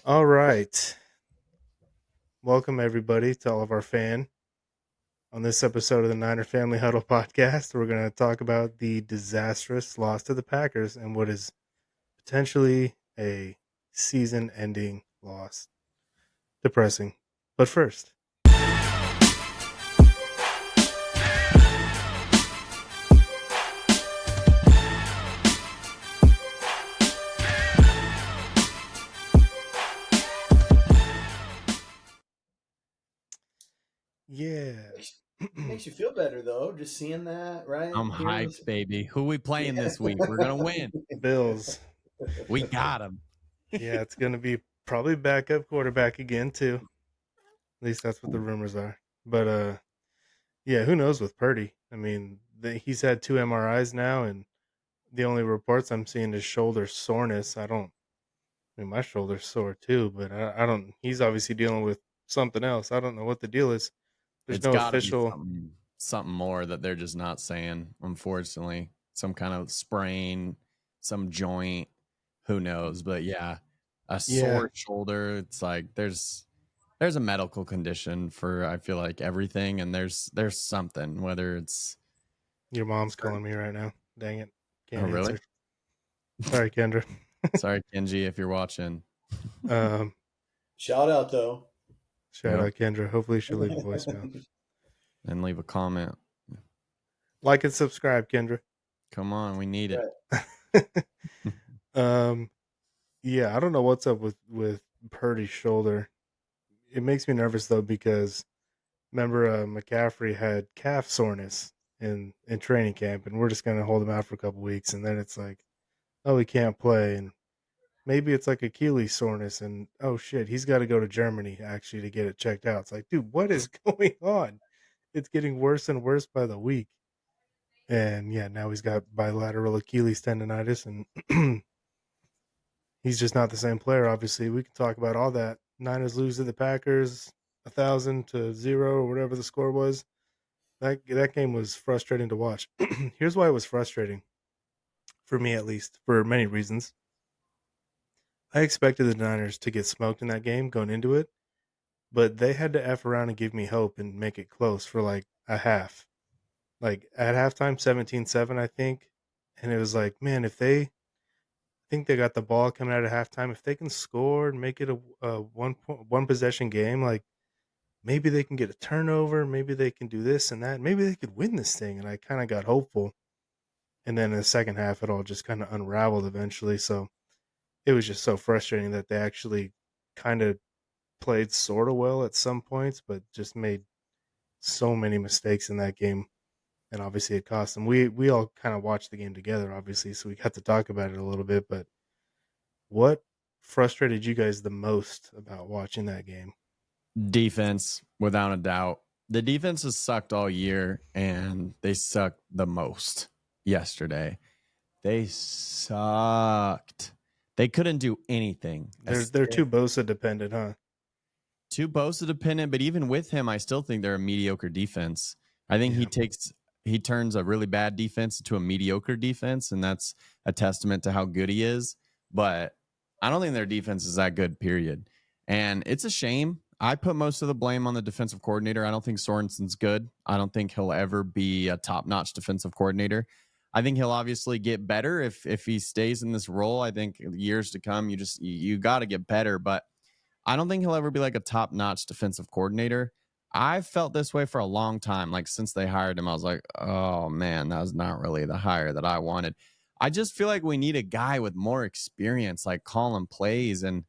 All right. Welcome, everybody, to all of our fan. On this episode of the Niner Family Huddle podcast, we're going to talk about the disastrous loss to the Packers and what is potentially a season ending loss. Depressing. But first, yeah. Makes you feel better though, just seeing that, right? I'm hyped, baby. Who we playing this week? We're gonna win. Bills. We got him. Yeah, it's going to be probably backup quarterback again, too. At least that's what the rumors are. But, yeah, who knows with Purdy? I mean, he's had 2 MRIs now, and the only reports I'm seeing is shoulder soreness. I mean, my shoulder's sore too, but I don't. He's obviously dealing with something else. I don't know what the deal is. There's It's no got to be official. something more that they're just not saying. Unfortunately, some kind of sprain, some joint. Who knows? But yeah, a Yeah, sore shoulder. It's like there's a medical condition for I feel like everything, and there's something whether it's. your mom's calling me right now. Dang it, Oh can't really? answer. Sorry, Kendra. Sorry, Kenji, if you're watching. um, Shout out though. Shout out Kendra. Hopefully she'll leave a voicemail. And leave a comment. Like and subscribe, Kendra. Come on, we need it. um, yeah, I don't know what's up with Purdy's shoulder. It makes me nervous though because remember McCaffrey had calf soreness in training camp, and we're just gonna hold him out for a couple weeks, and then it's like, oh, he can't play, and maybe it's like Achilles soreness, and oh shit, he's got to go to Germany actually to get it checked out. It's like, dude, what is going on? It's getting worse and worse by the week, and yeah, now he's got bilateral Achilles tendonitis, and he's just not the same player. Obviously, we can talk about all that. Niners lose to the Packers, 1,000-0, or whatever the score was. That game was frustrating to watch. Here's why it was frustrating, for me at least, for many reasons. I expected the Niners to get smoked in that game going into it, but they had to F around and give me hope and make it close for like a half. Like at halftime, 17-7, I think. And it was like, man, if they I think they got the ball coming out of halftime, if they can score and make it a one possession game, like maybe they can get a turnover, maybe they can do this and that, maybe they could win this thing. And I kind of got hopeful. And then in the second half, it all just kind of unraveled eventually. So it was just so frustrating that they actually kind of played sort of well at some points, but just made so many mistakes in that game. And obviously it cost them. We all kind of watched the game together, obviously, so we got to talk about it a little bit. But what frustrated you guys the most about watching that game? Defense, without a doubt. The defense has sucked all year, and they sucked the most yesterday. They sucked. They couldn't do anything. They're too Bosa dependent, huh? Too Bosa dependent, but even with him, I still think they're a mediocre defense. I think he turns a really bad defense into a mediocre defense, and that's a testament to how good he is. But I don't think their defense is that good, period. And it's a shame. I put most of the blame on the defensive coordinator. I don't think Sorensen's good. I don't think he'll ever be a top-notch defensive coordinator. I think he'll obviously get better if he stays in this role. I think years to come, you got to get better, but I don't think he'll ever be like a top-notch defensive coordinator. I've felt this way for a long time. Like since they hired him, I was like, oh man, that was not really the hire that I wanted. I just feel like we need a guy with more experience, like calling plays. And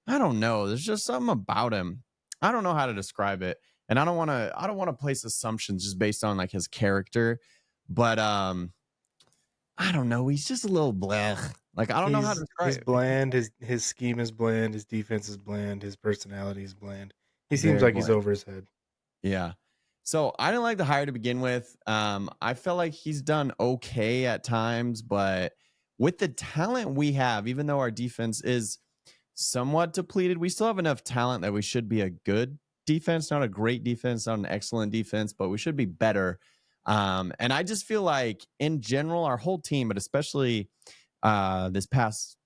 I don't know. There's just something about him. I don't know how to describe it. And I don't want to place assumptions just based on like his character. But I don't know. He's just a little blech. Like I don't know how to describe He's it. bland. His scheme is bland. His defense is bland. His personality is bland. He seems Very like he's bland. over his head. Yeah. So I didn't like the hire to begin with. I felt like he's done okay at times, but with the talent we have, even though our defense is somewhat depleted, we still have enough talent that we should be a good defense, not a great defense, not an excellent defense, but we should be better. And I just feel like in general, our whole team, but especially this past,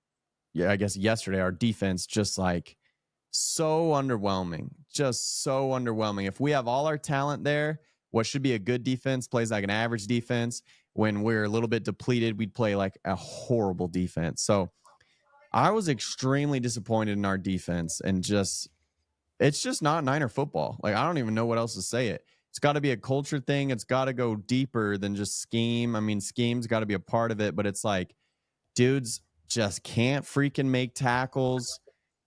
yeah, I guess yesterday, our defense just like so underwhelming. Just so underwhelming. If we have all our talent there, what should be a good defense plays like an average defense. When we're a little bit depleted, we'd play like a horrible defense. So I was extremely disappointed in our defense, and just it's just not Niner football. Like, I don't even know what else to say it. It's got to be a culture thing. It's got to go deeper than just scheme. I mean, scheme's got to be a part of it, but it's like dudes just can't freaking make tackles.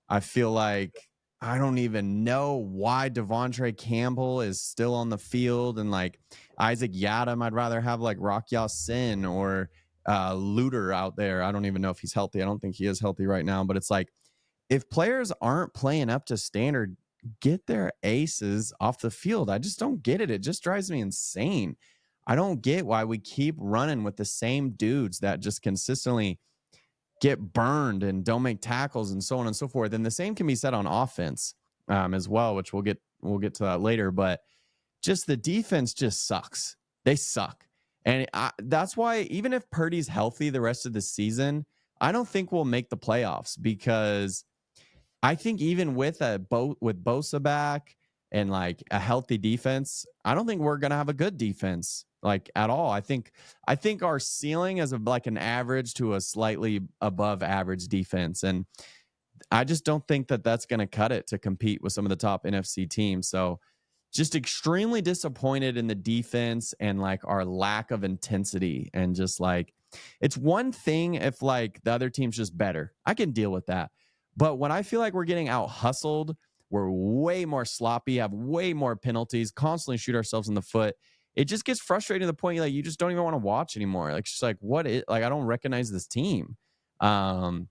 I feel like I don't even know why Devontre Campbell is still on the field, and like Isaac Yadam, I'd rather have like Rock Ya-Sin or Luter out there. I don't even know if he's healthy. I don't think he is healthy right now, but it's like if players aren't playing up to standard, get their aces off the field. I just don't get it. It just drives me insane. I don't get why we keep running with the same dudes that just consistently get burned and don't make tackles and so on and so forth. And the same can be said on offense as well, which we'll get to that later. But just the defense just sucks. They suck. And that's why even if Purdy's healthy the rest of the season, I don't think we'll make the playoffs, because I think even with with Bosa back and like a healthy defense, I don't think we're gonna have a good defense like at all. I think our ceiling is like an average to a slightly above average defense, and I just don't think that that's going to cut it to compete with some of the top NFC teams. So just extremely disappointed in the defense and like our lack of intensity, and just like it's one thing if like the other team's just better. I can deal with that. But when I feel like we're getting out hustled, we're way more sloppy, have way more penalties, constantly shoot ourselves in the foot. It just gets frustrating to the point like you just don't even want to watch anymore. Like it's just like what it like I don't recognize this team. Um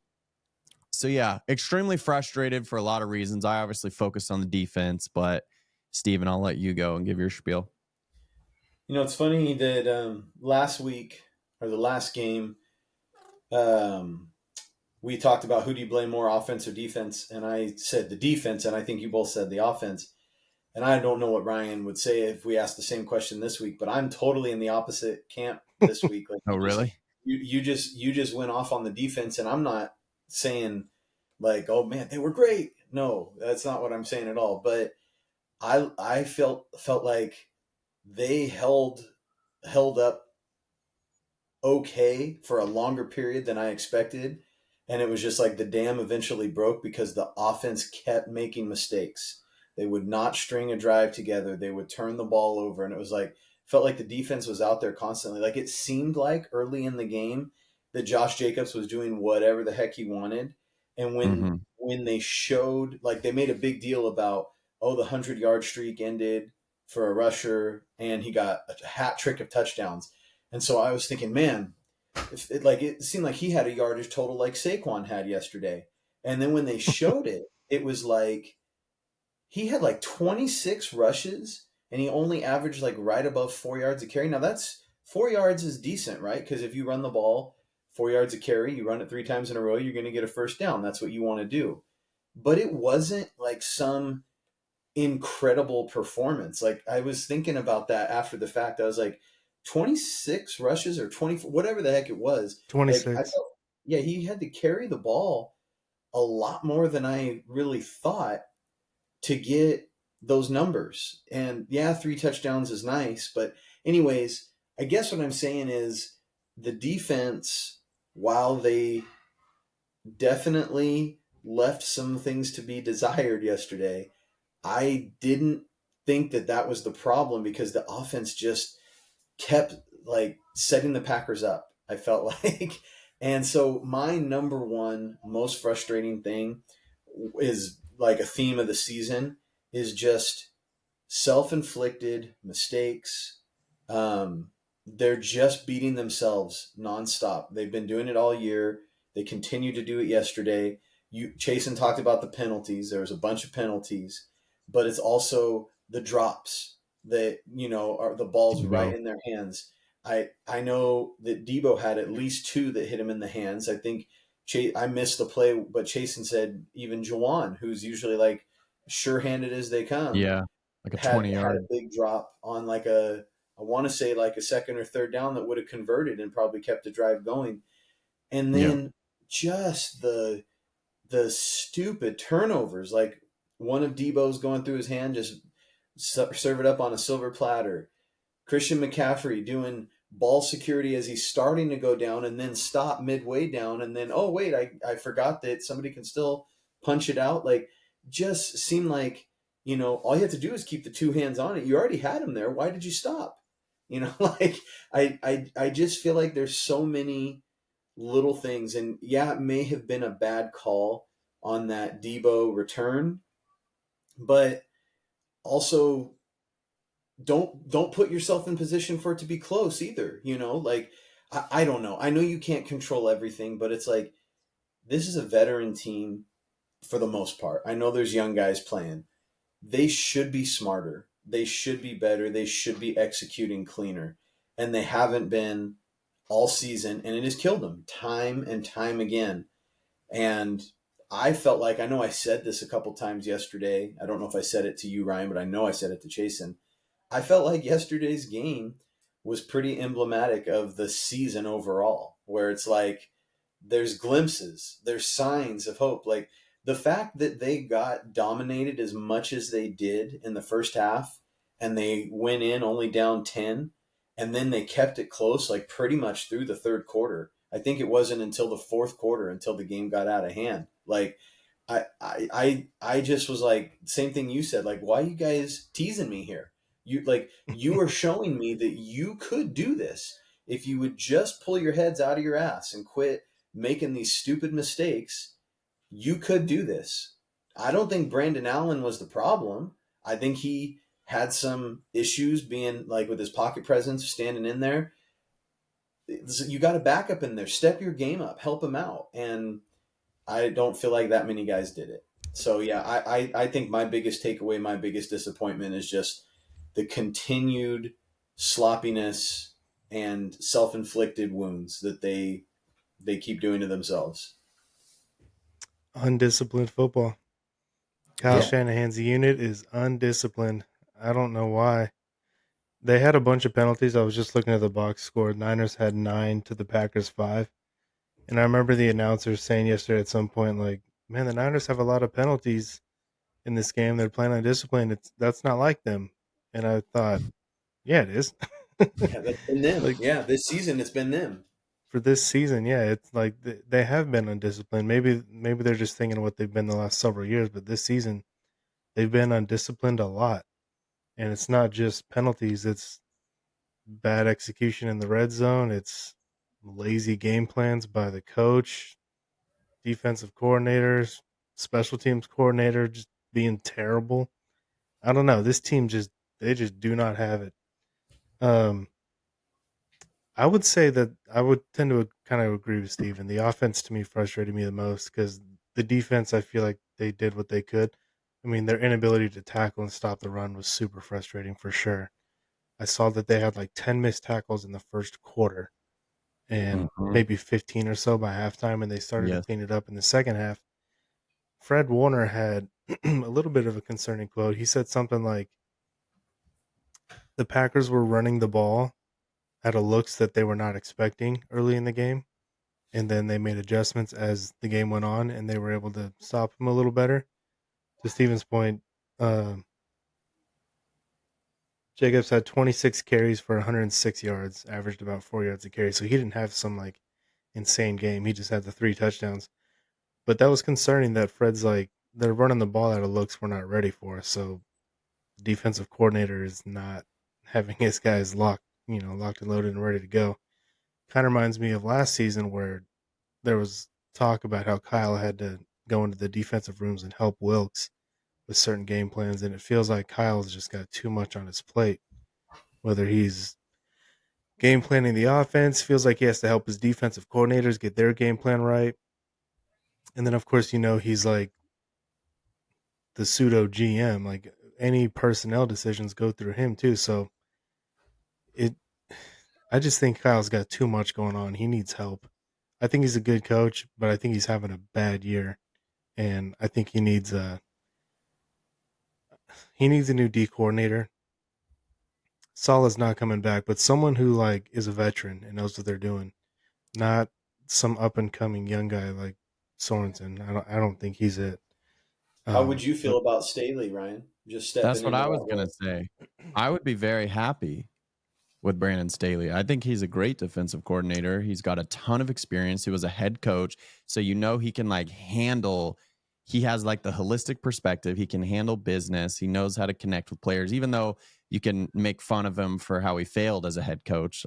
so yeah, extremely frustrated for a lot of reasons. I obviously focused on the defense, but Steven, I'll let you go and give your spiel. It's funny that last week or the last game, um, we talked about who do you blame more, offense or defense, and I said the defense, and I think you both said the offense. And I don't know what Ryan would say if we asked the same question this week, but I'm totally in the opposite camp this week. Like Oh, really? you just went off on the defense, and I'm not saying like, oh man, they were great. No, that's not what I'm saying at all. But I felt like they held up okay for a longer period than I expected. And it was just like the dam eventually broke because the offense kept making mistakes. They would not string a drive together. They would turn the ball over. And it was like, felt like the defense was out there constantly. Like it seemed like early in the game that Josh Jacobs was doing whatever the heck he wanted. And when, Mm-hmm. when they showed, like they made a big deal about, oh, the 100-yard streak ended for a rusher and he got a hat trick of touchdowns. And so I was thinking, man, it seemed like he had a yardage total like Saquon had yesterday. And then when they showed it, it was like he had like 26 rushes and he only averaged like right above 4 yards a carry. Now that's 4 yards is decent, right? Because if you run the ball 4 yards a carry, you run it 3 times in a row, you're going to get a first down. That's what you want to do. But it wasn't like some incredible performance. Like I was thinking about that after the fact. I was like, 26 rushes or 20, whatever the heck it was. Like I 26. felt, yeah, he had to carry the ball a lot more than I really thought to get those numbers. And yeah, 3 touchdowns is nice, but anyways, I guess what I'm saying is the defense, while they definitely left some things to be desired yesterday, I didn't think that that was the problem because the offense just kept like setting the Packers up. I felt like, and so my number one most frustrating thing is like a theme of the season is just self-inflicted mistakes. They're just beating themselves nonstop. They've been doing it all year. They continue to do it yesterday. Chasen talked about the penalties. There was a bunch of penalties, but it's also the drops that are the balls right Debo. in their hands. I know that Debo had at least two that hit him in the hands. I think I missed the play, but Chasen said even Jawan, who's usually like sure-handed as they come, Yeah, like a had a 20-yard. big drop on like I want to say like a second or third down that would have converted and probably kept the drive going. And Yeah. then just the stupid turnovers. Like one of Debo's going through his hand, just serve it up on a silver platter. Christian McCaffrey doing ball security as he's starting to go down and then stop midway down and then, oh, wait, I forgot that somebody can still punch it out. Like, just seemed like, all you have to do is keep the two hands on it. You already had him there. Why did you stop? Like, I just feel like there's so many little things. And yeah, it may have been a bad call on that Debo return, but also don't put yourself in position for it to be close either. Like, I don't know. I know you can't control everything, but it's like this is a veteran team for the most part. I know there's young guys playing. They should be smarter. They should be better. They should be executing cleaner. And they haven't been all season, and it has killed them time and time again. And I felt like, I know I said this a couple times yesterday. I don't know if I said it to you, Ryan, but I know I said it to Chasen. I felt like yesterday's game was pretty emblematic of the season overall, where it's like there's glimpses, there's signs of hope. Like the fact that they got dominated as much as they did in the first half and they went in only down 10 and then they kept it close like pretty much through the third quarter. I think it wasn't until the fourth quarter until the game got out of hand. Like I just was like, same thing you said, like, why are you guys teasing me here? You are showing me that you could do this if you would just pull your heads out of your ass and quit making these stupid mistakes. You could do this. I don't think Brandon Allen was the problem. I think he had some issues being like with his pocket presence, standing in there. You got a backup in there. Step your game up. Help him out. And I don't feel like that many guys did it. So yeah, I think my biggest takeaway, my biggest disappointment is just the continued sloppiness and self-inflicted wounds that they keep doing to themselves. Undisciplined football. Kyle Yeah. Shanahan's unit is undisciplined. I don't know why. They had a bunch of penalties. I was just looking at the box score. Niners had 9 to the Packers 5. And I remember the announcer saying yesterday at some point, like, man, the Niners have a lot of penalties in this game. They're playing on discipline. That's not like them. And I thought, yeah, it is. Yeah, that's been them. Like Yeah, this season it's been them. for this season, yeah, it's like they have been undisciplined. Maybe they're just thinking of what they've been the last several years, but this season they've been undisciplined a lot. And it's not just penalties, it's bad execution in the red zone, it's lazy game plans by the coach, defensive coordinators, special teams coordinator just being terrible. I don't know. This team they just do not have it. Um I would say that I would tend to kind of agree with Steven. The offense to me frustrated me the most because the defense, I feel like they did what they could. I mean, their inability to tackle and stop the run was super frustrating for sure. I saw that they had like 10 missed tackles in the first quarter and Mhm. maybe 15 or so by halftime, and they started to Yes. clean it up in the second half. Fred Warner had a little bit of a concerning quote. He said something like the Packers were running the ball at a looks that they were not expecting early in the game. And then they made adjustments as the game went on, and they were able to stop him a little better. To Steven's point, um, Jacobs had 26 carries for 106 yards, averaged about 4 yards a carry. So he didn't have some like insane game. He just had the 3 touchdowns. But that was concerning that Fred's like, they're running the ball out of looks we're not ready for. So the defensive coordinator is not having his guys locked and loaded and ready to go. Kind of reminds me of last season where there was talk about how Kyle had to go into the defensive rooms and help Wilkes with certain game plans, and it feels like Kyle's just got too much on his plate. Whether he's game planning the offense, feels like he has to help his defensive coordinators get their game plan right. And then, of course, he's like the pseudo GM. Like any personnel decisions go through him too. So it, I just think Kyle's got too much going on. He needs help. I think he's a good coach, but I think he's having a bad year, and I think he needs a new D coordinator. Salah's not coming back, but someone who like is a veteran and knows what they're doing, not some up and coming young guy like Sorensen. I don't think he's it. How would you But feel about Staley, Ryan? Just That's stepping what into I that was gonna role. say. I would be very happy with Brandon Staley. I think he's a great defensive coordinator. He's got a ton of experience. He was a head coach, so he can like handle. He has like the holistic perspective. He can handle business. He knows how to connect with players, even though you can make fun of him for how he failed as a head coach.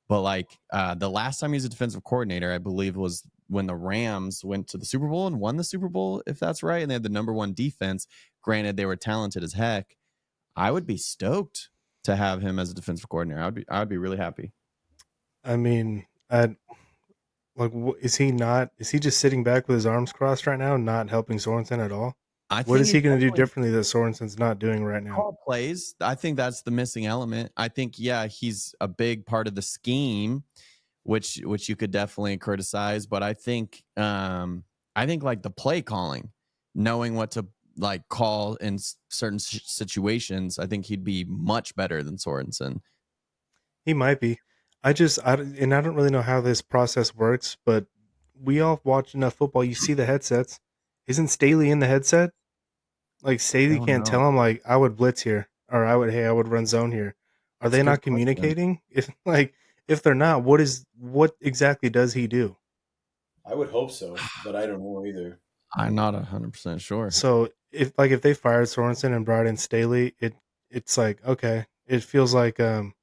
But like the last time he was a defensive coordinator, I believe was when the Rams went to the Super Bowl and won the Super Bowl, if that's right, and they had the number one defense. Granted, they were talented as heck. I would be stoked to have him as a defensive coordinator. I would be really happy. I mean, I like, is he not? Is he just sitting back with his arms crossed right now, not helping Sorensen at all? I What think is he's he going to do definitely differently that Sorensen's not doing right now? call plays. I think that's the missing element. I think yeah, he's a big part of the scheme, which you could definitely criticize, but I think like the play calling, knowing what to like call in certain situations, I think he'd be much better than Sorensen. He might be. And I don't really know how this process works, but we all watch enough football. You see the headsets. Isn't Staley in the headset? Like I Staley don't can't know. tell him like I would blitz here or I would run zone here. Are That's they a good not question. communicating? If they're not, what exactly does he do? I would hope so, but I don't know either. I'm not 100% sure. So if they fired Sorensen and brought in Staley, it's like okay, it feels like what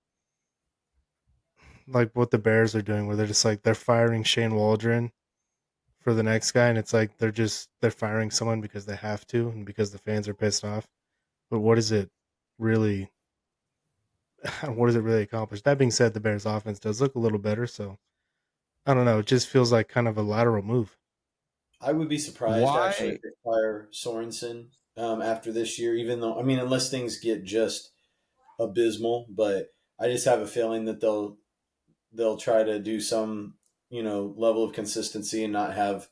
the Bears are doing, where they're just like they're firing Shane Waldron for the next guy, and it's like they're firing someone because they have to and because the fans are pissed off. But what is it really? What does it really accomplish? That being said, the Bears' offense does look a little better, so I don't know. It just feels like kind of a lateral move. I would be surprised actually Why? if they fire Sorensen after this year, even though I mean, unless things get just abysmal. But I just have a feeling that they'll try to do some level of consistency and not have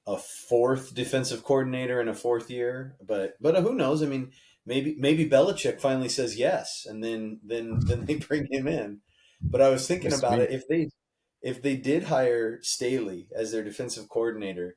a fourth defensive coordinator in a fourth year. But who knows? I mean, maybe Belichick finally says yes, and then they bring him in. But I was That'd be thinking about sweet. it if they did hire Staley as their defensive coordinator,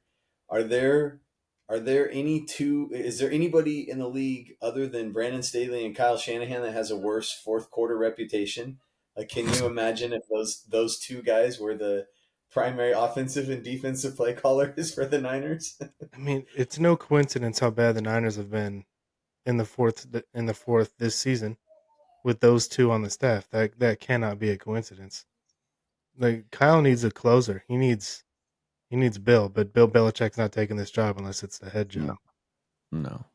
are there are there any two? Is there anybody in the league other than Brandon Staley and Kyle Shanahan that has a worse fourth quarter reputation? Like, can you imagine if those two guys were the primary offensive and defensive play callers for the Niners? I mean, it's no coincidence how bad the Niners have been in the fourth this season with those two on the staff. That cannot be a coincidence. Like Kyle needs a closer. He needs Bill, but Bill Belichick's not taking this job unless it's the head No, job. no.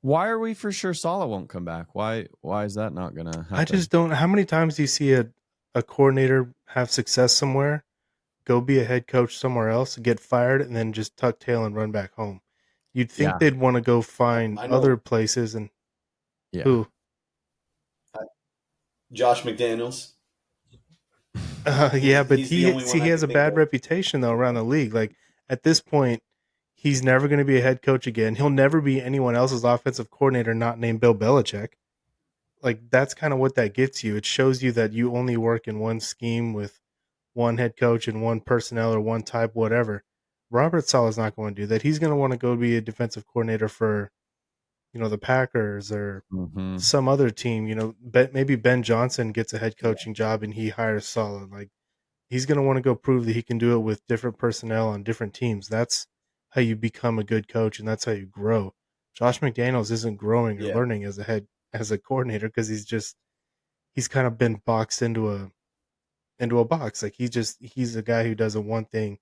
Why are we for sure Salah won't come back? Why is that not gonna I just happen? don't. How many times do you see a coordinator have success somewhere, go be a head coach somewhere else, get fired, and then just tuck tail and run back home? You'd think Yeah, they'd want to go find I other know places and yeah. who. uh, Josh McDaniels. Yeah, He's but he's the only one he I has can a think bad of. reputation though around the league. Like at this point, he's never going to be a head coach again. He'll never be anyone else's offensive coordinator not named Bill Belichick. Like that's kind of what that gets you. It shows you that you only work in one scheme with one head coach and one personnel or one type, whatever. Robert Saleh's not going to do that. He's going to want to go be a defensive coordinator for the Packers or Hmm. some other team. Maybe Ben Johnson gets a head coaching job and he hires Saleh. Like he's going to want to go prove that he can do it with different personnel on different teams. That's how you become a good coach and that's how you grow. Josh McDaniels isn't growing or Yeah. learning as a coordinator because he's kind of been boxed into a box. Like he's a guy who does a one thing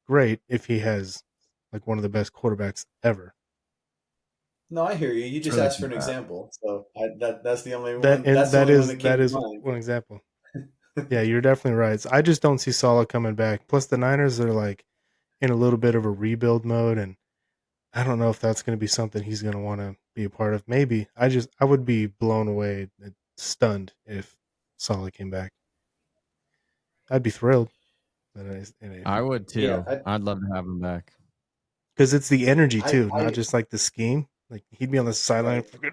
great if he has like one of the best quarterbacks ever. No, I hear you. You It's just really asked for too an bad. example, so that's the only That one. and That's the that only one is that came that to is mind. one example. Yeah, you're definitely right. I just don't see Salah coming back. Plus the Niners are like in a little bit of a rebuild mode and I don't know if that's going to be something he's going to want to be a part of. Maybe. I would be blown away and stunned if Salah came back. I'd be thrilled. But I would Yeah, too. I'd love to have him back. because it's the energy I, too, not I, just like the scheme. Like he'd be on the sideline right. fucking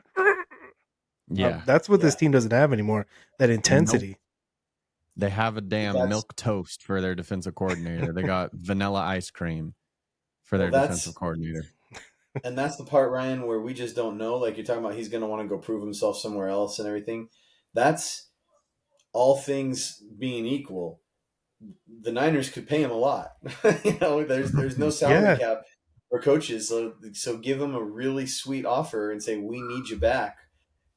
Yeah. that's what this Yeah, team doesn't have anymore. That Nope. intensity. They have a damn that's milk toast for their defensive coordinator. They got vanilla ice cream for well, their defensive that's coordinator. and that's the part, Ryan, where we just don't know. Like you're talking about, he's going to want to go prove himself somewhere else and everything. That's all things being equal. The Niners could pay him a lot. There's no salary Yeah, cap for coaches, so give him a really sweet offer and say we need you back.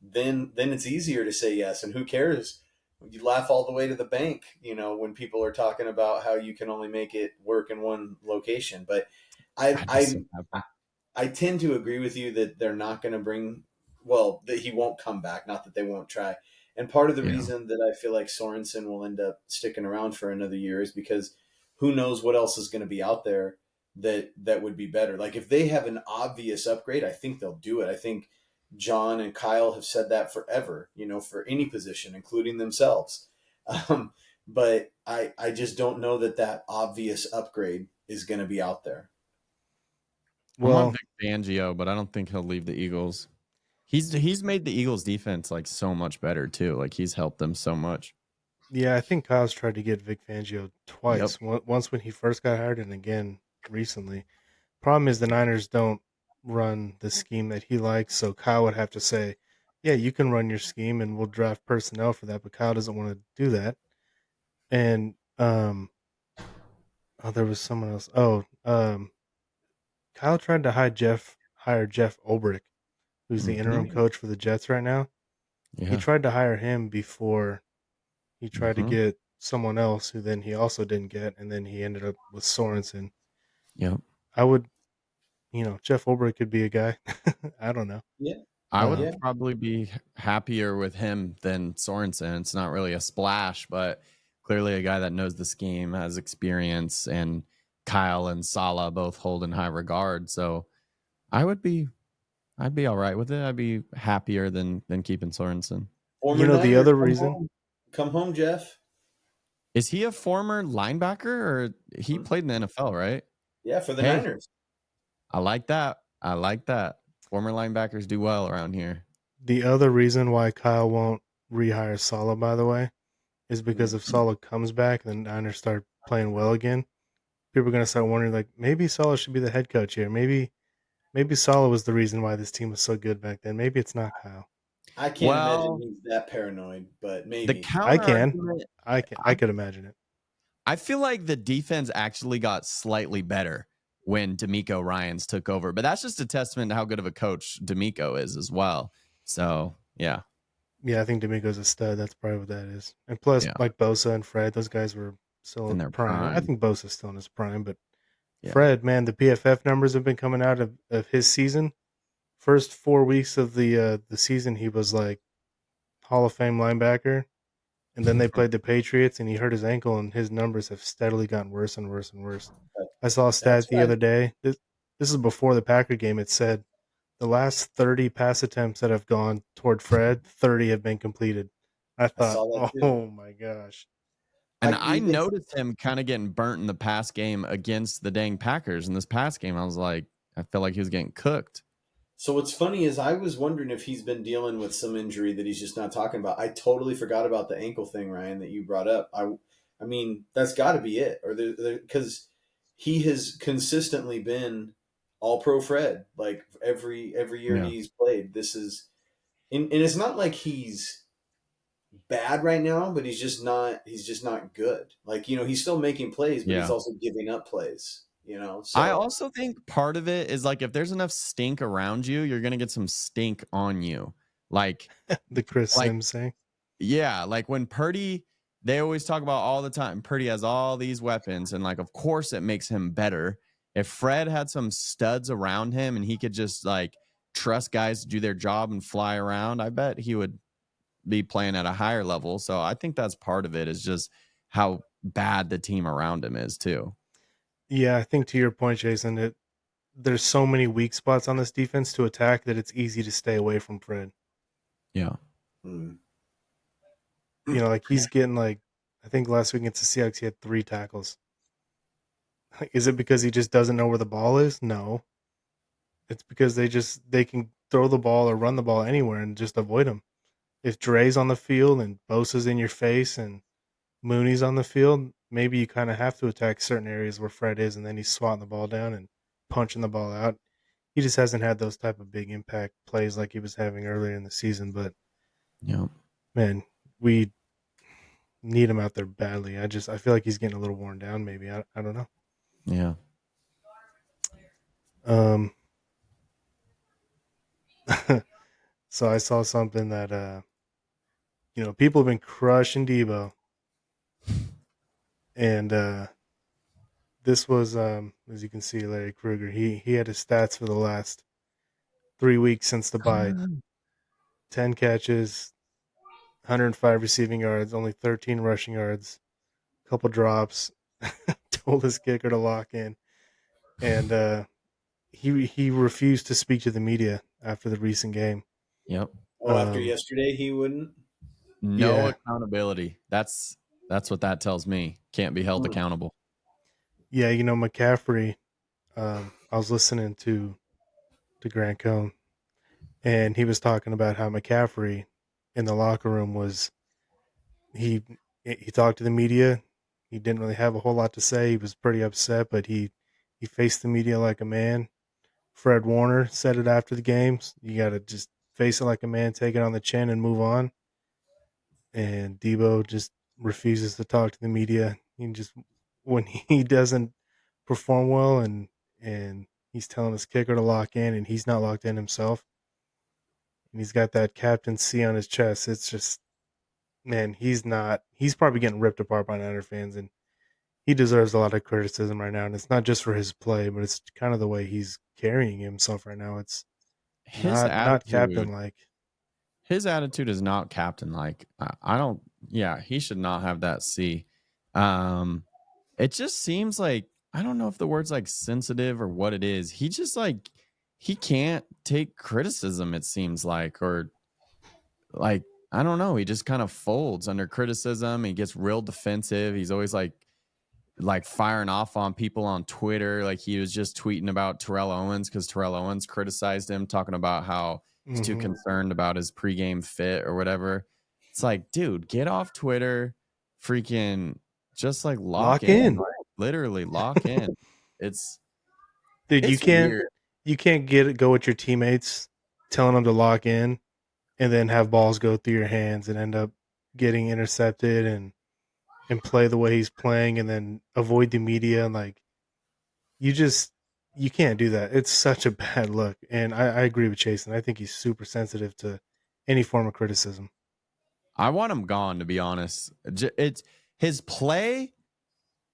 Then it's easier to say yes. And who cares? You laugh all the way to the bank, when people are talking about how you can only make it work in one location. But I I'd be so I happy. I tend to agree with you that they're not going to bring, well, that he won't come back, not that they won't try. And part of the Yeah, reason that I feel like Sorensen will end up sticking around for another year is because who knows what else is going to be out there that would be better. Like if they have an obvious upgrade, I think they'll do it. I think John and Kyle have said that forever, for any position, including themselves. Um, but I just don't know that obvious upgrade is going to be out there. I want well, Vic Fangio, but I don't think he'll leave the Eagles. He's made the Eagles defense like so much better too. Like he's helped them so much. yeah, I think Kyle's tried to get Vic Fangio Yep. twice. Once when he first got hired, and again recently. Problem is the Niners don't run the scheme that he likes, so Kyle would have to say, "Yeah, you can run your scheme, and we'll draft personnel for that." But Kyle doesn't want to do that. And oh, there was someone else. Oh, Kyle tried to hire Jeff Ulbrich, who's the interim Hmm. coach for the Jets right now. He Yeah. tried to hire him before he tried to Hmm. get someone else, who then he also didn't get, and then he ended up with Sorensen. Yep. I would, Jeff Ulbrich could be a guy. I don't know. Yeah, I would yeah. Um, probably be happier with him than Sorensen. It's not really a splash, but clearly a guy that knows the scheme, has experience, and Kyle and Salah both hold in high regard. So I would be I'd be all right with it. I'd be happier than keeping Sorensen. Former the Niner, other come reason, home. Come home, Jeff. Is he a former linebacker or he played in the NFL, right? Yeah, for the Hey, Niners. I like that. I like that. Former linebackers do well around here. why Kyle won't rehire Salah, by the way, is because Mm. if Salah comes back and the Niners start playing well again, people are gonna start wondering, like, maybe Salah should be the head coach here. Maybe Salah was the reason why this team was so good back then. Maybe it's not Kyle. I can't imagine Well, he's that paranoid, but the maybe. I counter can. argument, I could imagine it. I feel like the defense actually got slightly better when D'Amico Ryans took over, but that's just a testament to how good of a coach D'Amico is as well. So yeah, Yeah, I think D'Amico's a stud. That's probably what that is. And plus, yeah, like Bosa and Fred, those guys were still in in their prime. I prime, think Bosa's still in his prime, but yeah. Fred, man, the PFF numbers have been coming out of his season. First 4 weeks of the season, he was like Hall of Fame linebacker, and then they played the Patriots, and he hurt his ankle, and his numbers have steadily gotten worse and worse and worse. But I saw a stat that's the right. other day. This is before the Packer game. It said the last 30 pass attempts that have gone toward Fred, 30 have been completed. I I thought, saw that too. oh my gosh. And I I it's noticed him kind of getting burnt in the past game against the dang Packers. In this past game, I was like, I felt like he was getting cooked. So what's funny is I was wondering if he's been dealing with some injury that he's just not talking about. I totally forgot about the ankle thing, Ryan, that you brought up. I mean, that's got to be it, or because he has consistently been all pro Fred, like every year Yeah, he's played. This is, and it's not like he's bad right now, but he's just not good. Like he's still making plays, but he's yeah. also giving up plays. I So also think part of it is like if there's enough stink around you, you're gonna get some stink on you. Like, The Chris like Sims thing. yeah, like when Purdy, they always talk about all the time. Purdy has all these weapons, and like, of course, it makes him better. If Fred had some studs around him and he could just like trust guys to do their job and fly around, I bet he would be playing at a higher level. So I think that's part of it is just how bad the team around him is too. Yeah, I think to your point, Jason, there's so many weak spots on this defense to attack that it's easy to stay away from Fred. Yeah. mm. Like he's getting like, I think last week against the Seahawks he had 3 tackles. Like, is it because he just doesn't know where the ball is? No, it's because they can throw the ball or run the ball anywhere and just avoid him. If Dre's on the field and Bosa's in your face and Mooney's on the field, maybe you kind of have to attack certain areas where Fred is, and then he's swatting the ball down and punching the ball out. he just hasn't had those type of big impact plays like he was having earlier in the season. But Yeah. man, we need him out there badly. I feel like he's getting a little worn down. Maybe I don't know. Yeah. Um, so I saw something that people have been crushing Debo, and this was as you can see, Larry Kruger. He had his stats for the last 3 weeks since the bye: 10 catches, 105 receiving yards, only 13 rushing yards, a couple drops. Told his kicker to lock in, and he refused to speak to the media after the recent game. Yep. Oh, after Um, yesterday, he wouldn't. No yeah, accountability. That's what that tells me. Can't be held Hmm. accountable. yeah, McCaffrey. I was listening to Grant Cohn, and he was talking about how McCaffrey in the locker room was he he talked to the media. He didn't really have a whole lot to say. He was pretty upset, but he faced the media like a man. Fred Warner said it after the games. You got to just face it like a man, take it on the chin, and move on. And Debo just refuses to talk to the media. He just when he doesn't perform well, and he's telling his kicker to lock in, and he's not locked in himself, and he's got that captain C on his chest. It's just, man, he's not. He's probably getting ripped apart by Niner fans, and he deserves a lot of criticism right now. And it's not just for his play, but it's kind of the way he's carrying himself right now. It's His not attitude, captain like. his attitude is not captain like. I don't. Yeah, he should not have that C. Um, it just seems like I don't know if the word's like sensitive or what it is. He just like he can't take criticism. It seems like, or like I don't know. He just kind of folds under criticism. He gets real defensive. He's always like firing off on people on Twitter. Like he was just tweeting about Terrell Owens because Terrell Owens criticized him, talking about how he's too Mhm. concerned about his pregame fit or whatever. It's like, dude, get off Twitter, freaking just like lock Lock in, in. like literally lock in. It's Dude, it's weird. you can't go with your teammates telling them to lock in and then have balls go through your hands and end up getting intercepted and play the way he's playing and then avoid the media. And like, you just you can't do that. It's such a bad look. And I agree with Jason. I think he's super sensitive to any form of criticism. I want him gone, to be honest. It's his play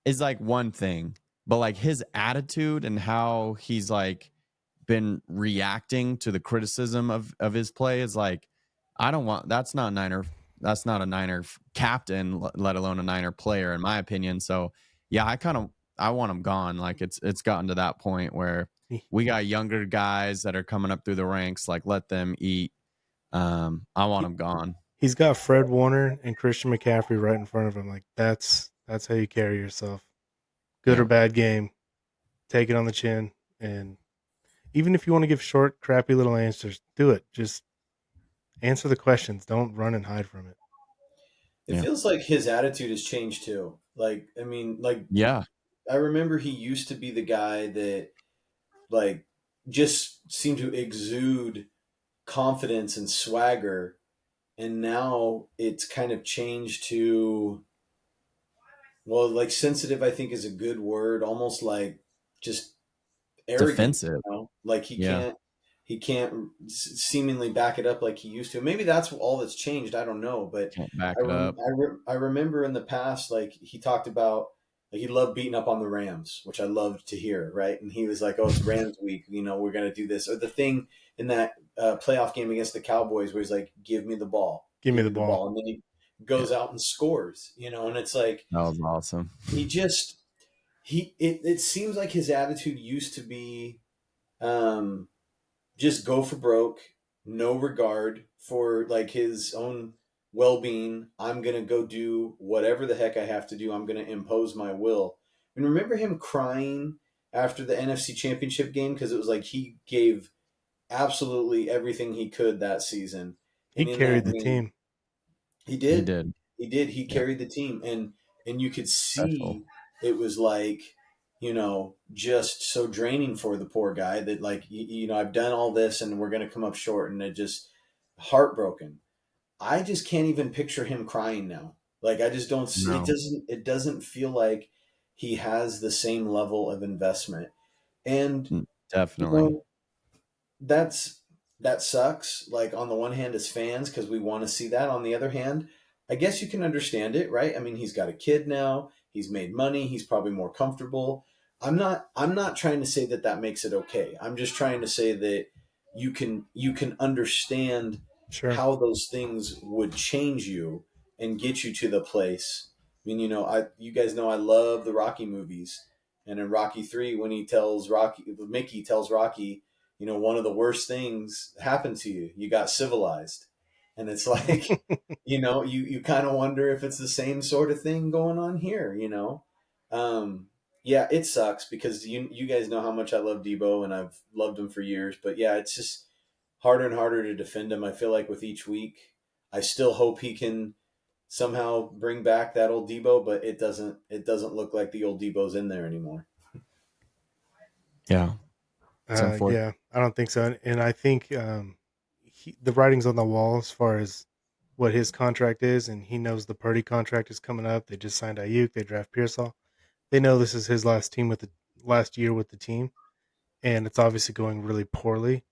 is like one thing, but like his attitude and how he's like been reacting to the criticism of his play is like I don't want that's not a Niner captain, let alone a Niner player in my opinion. So yeah, I want him gone. Like it's gotten to that point where He, we got younger guys that are coming up through the ranks, like let them eat. I want he him gone. he's got Fred Warner and Christian McCaffrey right in front of him. Like, that's how you carry yourself. Good or Yeah. bad game, take it on the chin. And even if you want to give short, crappy little answers, do it. Just answer the questions. Don't run and hide from it. It Yeah. feels like his attitude has changed too. Like, I mean, like Yeah. I remember he used to be the guy that like just seemed to exude confidence and swagger, and now it's kind of changed to, well, like sensitive. I think is a good word, almost like just arrogant. Defensive. Like Yeah. he can't seemingly back it up like he used to. Maybe that's all that's changed. I don't know, but Can't back it up. I remember in the past, like he talked about, like he loved beating up on the Rams, which I loved to hear, right? And he was like, "Oh, it's Rams week, we're gonna do this." Or the thing in that playoff game against the Cowboys, where he's like, "Give me the ball, Give me give the me the ball. ball," and then he Yeah. goes out and scores, and it's like That was awesome. he just it seems like his attitude used to be um, just go for broke, no regard for like his own well-being. I'm gonna go do whatever the heck I have to do. I'm gonna impose my will. And remember him crying after the NFC Championship game because it was like he gave absolutely everything he could that season, He and in carried that the game team. he He did. did. He did. He Yeah. carried the team, and you could Special. see it was like. just so draining for the poor guy that like, I've done all this and we're going to come up short, and it just heartbroken. I just can't even picture him crying now. Like I just don't see, No, it doesn't feel like he has the same level of investment. And you definitely. know, that's that sucks. Like on the one hand, as fans, because we want to see that. On the other hand, I guess you can understand it, right? I mean, he's got a kid now. He's made money. He's probably more comfortable. I'm not trying to say that that makes it okay. I'm just trying to say that you can understand Sure. how those things would change you and get you to the place. I mean, you guys know I love the Rocky movies, and in Rocky 3, when Mickey tells Rocky, one of the worst things happened to you. You got civilized. And it's like, you kind of wonder if it's the same sort of thing going on here. Um, yeah, it sucks because you guys know how much I love Debo, and I've loved him for years. But yeah, it's just harder and harder to defend him. I feel like with each week, I still hope he can somehow bring back that old Debo, but it doesn't look like the old Debo's in there anymore. Yeah, it's unfortunate. Yeah, I don't think so, and I think the writing's on the wall as far as what his contract is, and he knows the Purdy contract is coming up. They just signed Ayuk. They draft Pearsall. They know this is his last year with the team, and it's obviously going really poorly.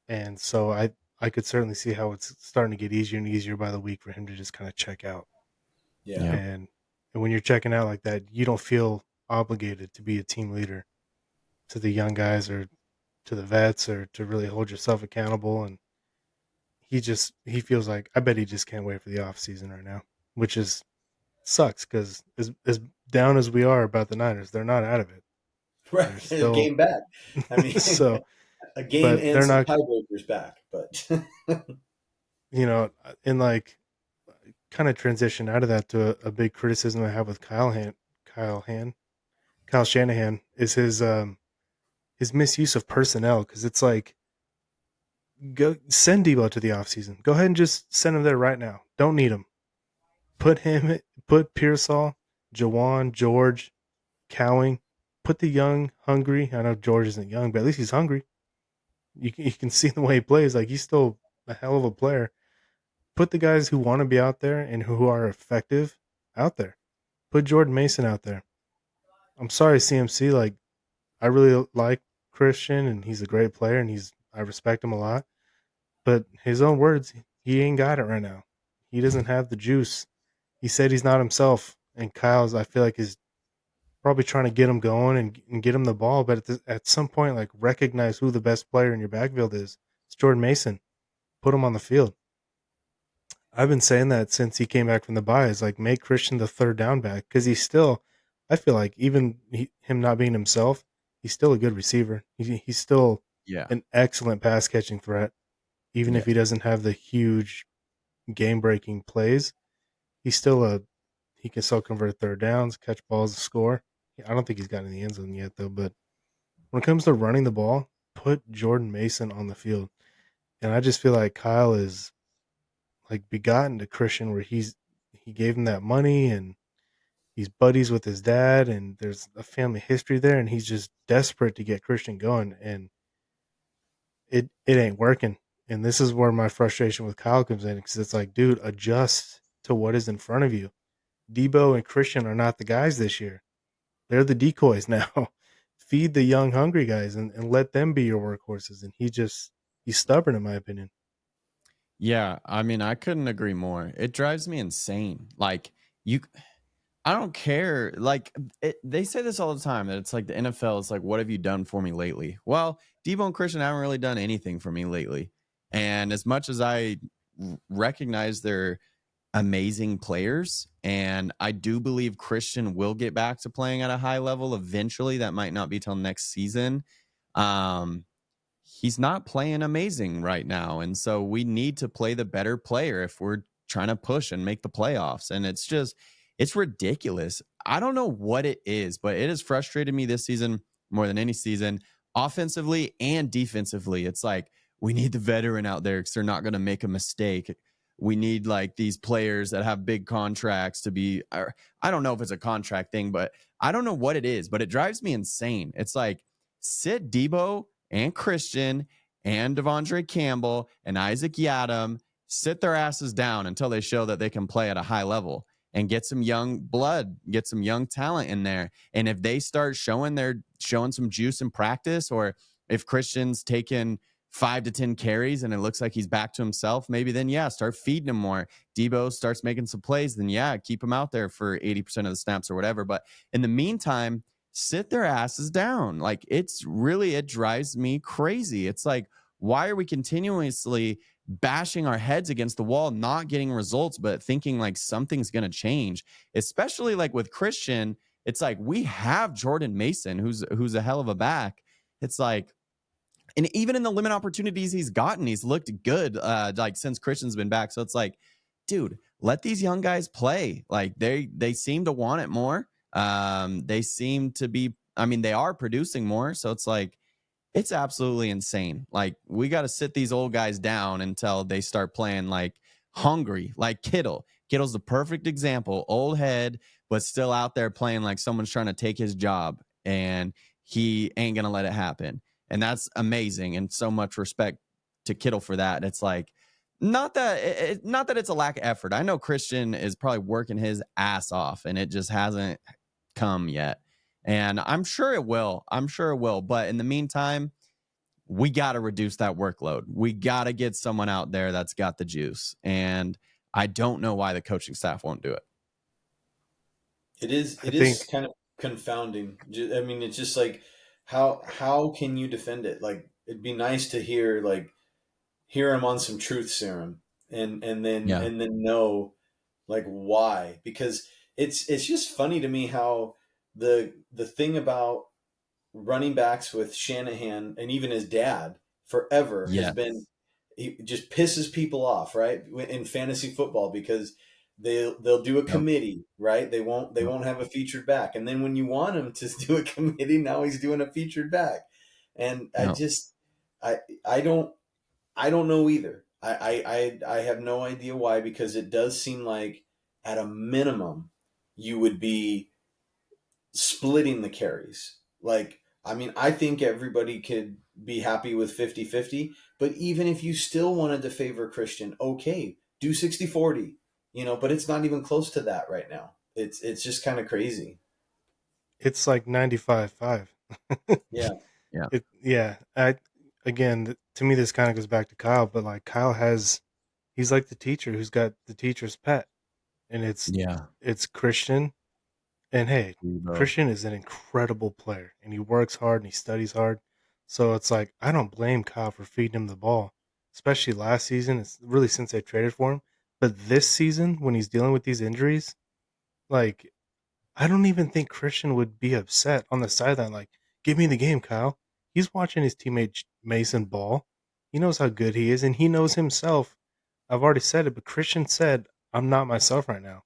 And so I could certainly see how it's starting to get easier and easier by the week for him to just kind of check out. Yeah. Yeah. And when you're checking out like that, you don't feel obligated to be a team leader to the young guys or to the vets or to really hold yourself accountable. And he feels like I bet he just can't wait for the off season right now, which is sucks because as down as we are about the Niners, they're not out of it. Right. They're A still game back. I mean, so, a game but and they're some not. tiebreakers back, but In like kind of transition out of that to a big criticism I have with Kyle Han, Kyle Shanahan is his misuse of personnel because it's like go send Debo to the offseason. Go ahead and just send him there right now. Don't need him. Put Pearsall, Jawan, George, Cowing. Put the young, hungry. I know George isn't young, but at least he's hungry. You can see the way he plays. Like he's still a hell of a player. Put the guys who want to be out there and who are effective out there. Put Jordan Mason out there. I'm sorry, CMC. Like I really like Christian, and he's a great player, and I respect him a lot. But his own words, he ain't got it right now. He doesn't have the juice. He said he's not himself, and Kyle's I feel like is probably trying to get him going and get him the ball. But at some point, like recognize who the best player in your backfield is. It's Jordan Mason. Put him on the field. I've been saying that since he came back from the bye. Is like make Christian the third down back because he's still. I feel like even him not being himself, he's still a good receiver. He's still Yeah. an excellent pass catching threat, even if Yeah. he doesn't have the huge game breaking plays. He's still he can still convert third downs, catch balls, score. I don't think he's gotten in the end zone yet though. But when it comes to running the ball, put Jordan Mason on the field, and I just feel like Kyle is like begotten to Christian where he gave him that money and he's buddies with his dad and there's a family history there and he's just desperate to get Christian going and it ain't working. And this is where my frustration with Kyle comes in because it's like, dude, adjust to what is in front of you. Debo and Christian are not the guys this year. They're the decoys now. Feed the young, hungry guys and let them be your workhorses. And he's stubborn in my opinion. Yeah. I mean, I couldn't agree more. It drives me insane. Like, you, I don't care. Like, they say this all the time that it's like the NFL is like, what have you done for me lately? Well, Debo and Christian haven't really done anything for me lately. And as much as I recognize they're amazing players, and I do believe Christian will get back to playing at a high level eventually, that might not be till next season. Um, he's not playing amazing right now. And so we need to play the better player if we're trying to push and make the playoffs. And it's ridiculous. I don't know what it is, but it has frustrated me this season more than any season, offensively and defensively. It's like, we need the veteran out there because they're not going to make a mistake. we need like these players that have big contracts to be, or I don't know if it's a contract thing, but I don't know what it is, but it drives me insane. It's like sit Debo and Christian and Devondre Campbell and Isaac Yadam, sit their asses down until they show that they can play at a high level and get some young blood, get some young talent in there. And if they start showing some juice in practice, or if Christian's taking 5 to 10 carries and it looks like he's back to himself, maybe then yeah, start feeding him more. Debo starts making some plays, then yeah, keep him out there for 80% of the snaps or whatever. But in the meantime, sit their asses down. Like it drives me crazy. It's like, why are we continuously bashing our heads against the wall, not getting results, but thinking like something's going to change? Especially like with Christian, it's like we have Jordan Mason, who's a hell of a back. It's like, and even in the limit opportunities he's gotten, he's looked good, like since Christian's been back. So it's like, dude, let these young guys play. Like they seem to want it more. They seem to be. I mean, they are producing more. So it's like, it's absolutely insane. Like we got to sit these old guys down until they start playing like hungry, like Kittle. Kittle's the perfect example. Old head, but still out there playing like someone's trying to take his job, and he ain't gonna let it happen. And that's amazing, and so much respect to Kittle for that. And it's like, not that it's a lack of effort. I know Christian is probably working his ass off, and it just hasn't come yet. And I'm sure it will. I'm sure it will. But in the meantime, we got to reduce that workload. We got to get someone out there that's got the juice. And I don't know why the coaching staff won't do it. It I is think kind of confounding. I mean, it's just like how can you defend it? Like it'd be nice to hear him on some truth serum Yeah. and then know like why, because it's just funny to me how the thing about running backs with Shanahan and even his dad forever has Yes. been, he just pisses people off, right? In fantasy football, because they'll do a Yep. committee, right? They Yep. won't have a featured back, and then when you want him to do a committee, now he's doing a featured back, and Yep. I I don't I don't know either. I have no idea why, because it does seem like at a minimum you would be splitting the carries. Like, I mean, I think everybody could be happy with 50-50, but even if you still wanted to favor Christian, okay, do 60-40, but it's not even close to that right now. It's just kind of crazy. it's like 95-5. Yeah. Yeah. Yeah. To me, this kind of goes back to Kyle, but like he's like the teacher who's got the teacher's pet, and Yeah. it's Christian. And hey, Debo. Christian is an incredible player, and he works hard and he studies hard. So it's like I don't blame Kyle for feeding him the ball, especially last season. It's really since they traded for him, but this season when he's dealing with these injuries, like I don't even think Christian would be upset on the sideline. Like, give me the game, Kyle. He's watching his teammate Mason ball. He knows how good he is, and he knows himself. I've already said it, but Christian said, "I'm not myself right now."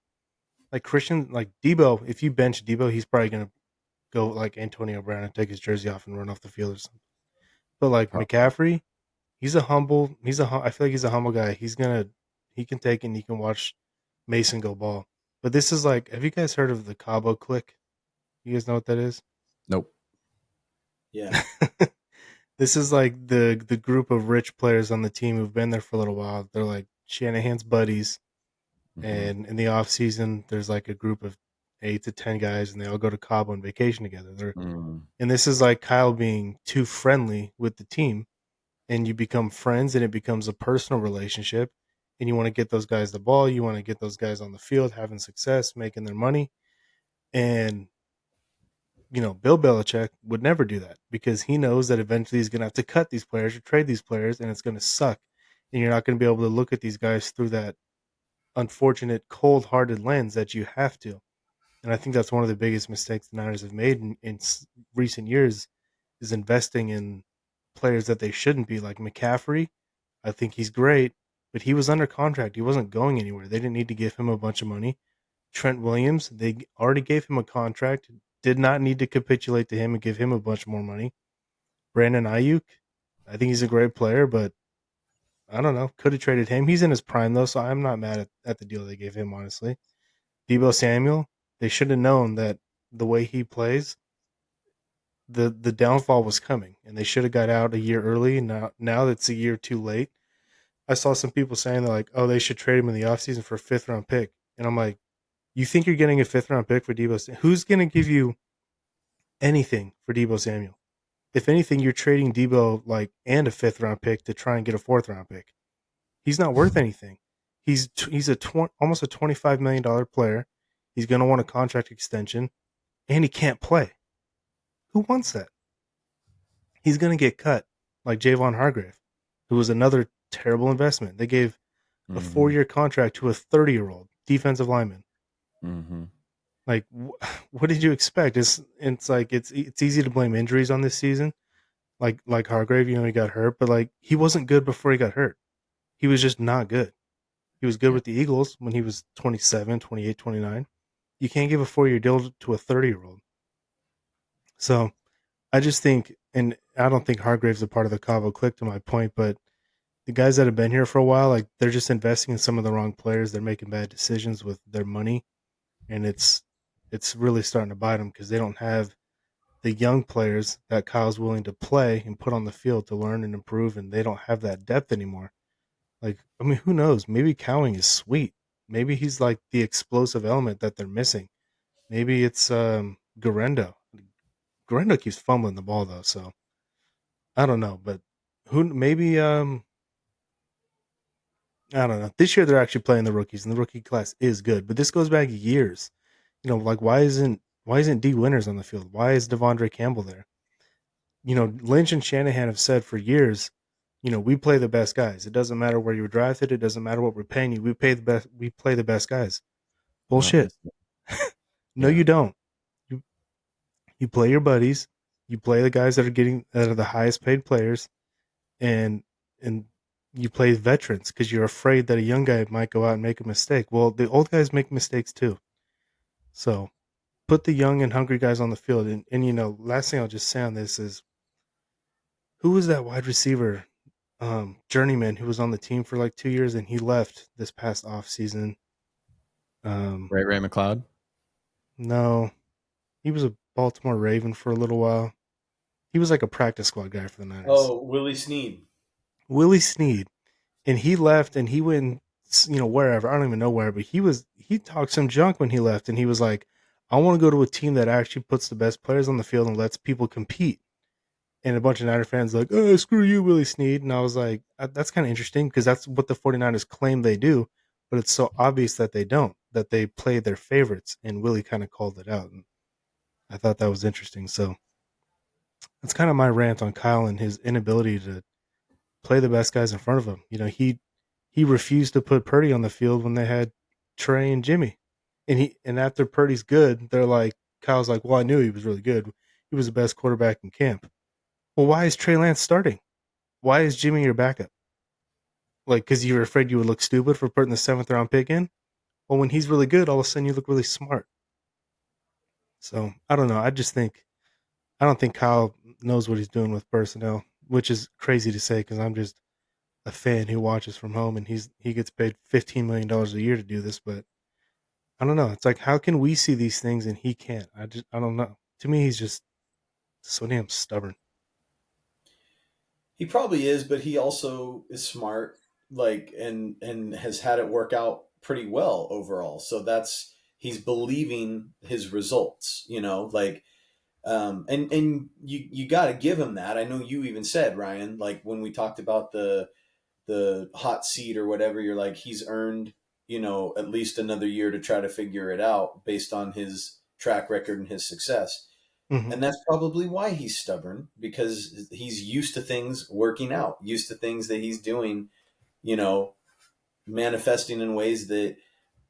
Like Christian, like Debo, if you bench Debo, he's probably gonna go like Antonio Brown and take his jersey off and run off the field or something. But like Probably. McCaffrey, I feel like he's a humble guy. He can take and he can watch Mason go ball. But this is like, have you guys heard of the Cabo click? You guys know what that is? Nope. Yeah. This is like the group of rich players on the team who've been there for a little while. They're like Shanahan's buddies, Mm-hmm. and in the off season, there's like a group of 8 to 10 guys, and they all go to Cabo on vacation together. Mm. And this is like Kyle being too friendly with the team, and you become friends, and it becomes a personal relationship. And you want to get those guys the ball, you want to get those guys on the field having success, making their money, and Bill Belichick would never do that because he knows that eventually he's going to have to cut these players or trade these players, and it's going to suck. And you're not going to be able to look at these guys through that unfortunate, cold hearted lens that you have to. And I think that's one of the biggest mistakes the Niners have made in recent years is investing in players that they shouldn't be, like McCaffrey. I think he's great, but he was under contract. He wasn't going anywhere. They didn't need to give him a bunch of money. Trent Williams, they already gave him a contract, did not need to capitulate to him and give him a bunch more money. Brandon Ayuk, I think he's a great player, but I don't know. Could have traded him. He's in his prime though, so I'm not mad at the deal they gave him. Honestly, Debo Samuel. They should have known that the way he plays, the downfall was coming, and they should have got out a year early. Now that's a year too late. I saw some people saying they're like, oh, they should trade him in the offseason for a fifth round pick, and I'm like, you think you're getting a fifth round pick for Debo? Who's going to give you anything for Debo Samuel? If anything, you're trading Debo like and a fifth round pick to try and get a fourth round pick. He's not worth anything. He's almost a $25 million player. He's going to want a contract extension, and he can't play. Who wants that? He's going to get cut like Javon Hargrave, who was another terrible investment. They gave a Mm-hmm. 4-year contract to a 30-year-old defensive lineman. Mm-hmm. Like, what did you expect? It's like it's easy to blame injuries on this season, like Hargrave. He got hurt, but like he wasn't good before he got hurt. He was just not good. He was good Yeah. with the Eagles when he was 27, 28, 29. You can't give a 4-year deal to a 30-year-old. So I just think, and I don't think Hargrave's a part of the Cabo clique to my point, but the guys that have been here for a while, like they're just investing in some of the wrong players. They're making bad decisions with their money, and it's really starting to bite them because they don't have the young players that Kyle's willing to play and put on the field to learn and improve, and they don't have that depth anymore. Like, I mean, who knows? Maybe Cowing is sweet. Maybe he's like the explosive element that they're missing. Maybe it's Garendo. Garendo keeps fumbling the ball though, so I don't know. But who? Maybe I don't know. This year they're actually playing the rookies, and the rookie class is good. But this goes back years. Like why isn't D Winters on the field? Why is Devondre Campbell there? Lynch and Shanahan have said for years, we play the best guys. It doesn't matter where you were drafted. It doesn't matter what we're paying you. We pay the best. We play the best guys. Not Bullshit. this. No, Yeah. you don't. You you play your buddies. You play the guys that are the highest paid players, and and you play veterans because you're afraid that a young guy might go out and make a mistake. Well, the old guys make mistakes too. So put the young and hungry guys on the field. And last thing I'll just say on this is, who was that wide receiver, journeyman who was on the team for like 2 years and he left this past off season? Ray McLeod. No, he was a Baltimore Raven for a little while. He was like a practice squad guy for the Niners. Oh, Willie Snead. Willie Snead, and he left and he went, wherever. I don't even know where, but he talked some junk when he left, and he was like, I want to go to a team that actually puts the best players on the field and lets people compete. And a bunch of Niner fans like, oh, screw you, Willie Snead. And I was like, that's kind of interesting because that's what the 49ers claim they do, but it's so obvious that they don't, that they play their favorites. And Willie kind of called it out. And I thought that was interesting. So that's kind of my rant on Kyle and his inability to play the best guys in front of him. He refused to put Purdy on the field when they had Trey and Jimmy. And after Purdy's good, they're like, Kyle's like, well, I knew he was really good. He was the best quarterback in camp. Well, why is Trey Lance starting? Why is Jimmy your backup? Like, because you were afraid you would look stupid for putting the seventh round pick in? Well, when he's really good, all of a sudden you look really smart. So I don't know. I don't think Kyle knows what he's doing with personnel, which is crazy to say because I'm just a fan who watches from home and he gets paid $15 million a year to do this. But I don't know. It's like, how can we see these things and he can't? I don't know. To me, he's just so damn stubborn. He probably is, but he also is smart, like and has had it work out pretty well overall. So that's he's believing his results, like and you got to give him that. I know you even said, Ryan, like when we talked about the hot seat or whatever, you're like he's earned, at least another year to try to figure it out based on his track record and his success. Hmm. And that's probably why he's stubborn, because he's used to things working out, used to things that he's doing, you know, manifesting in ways that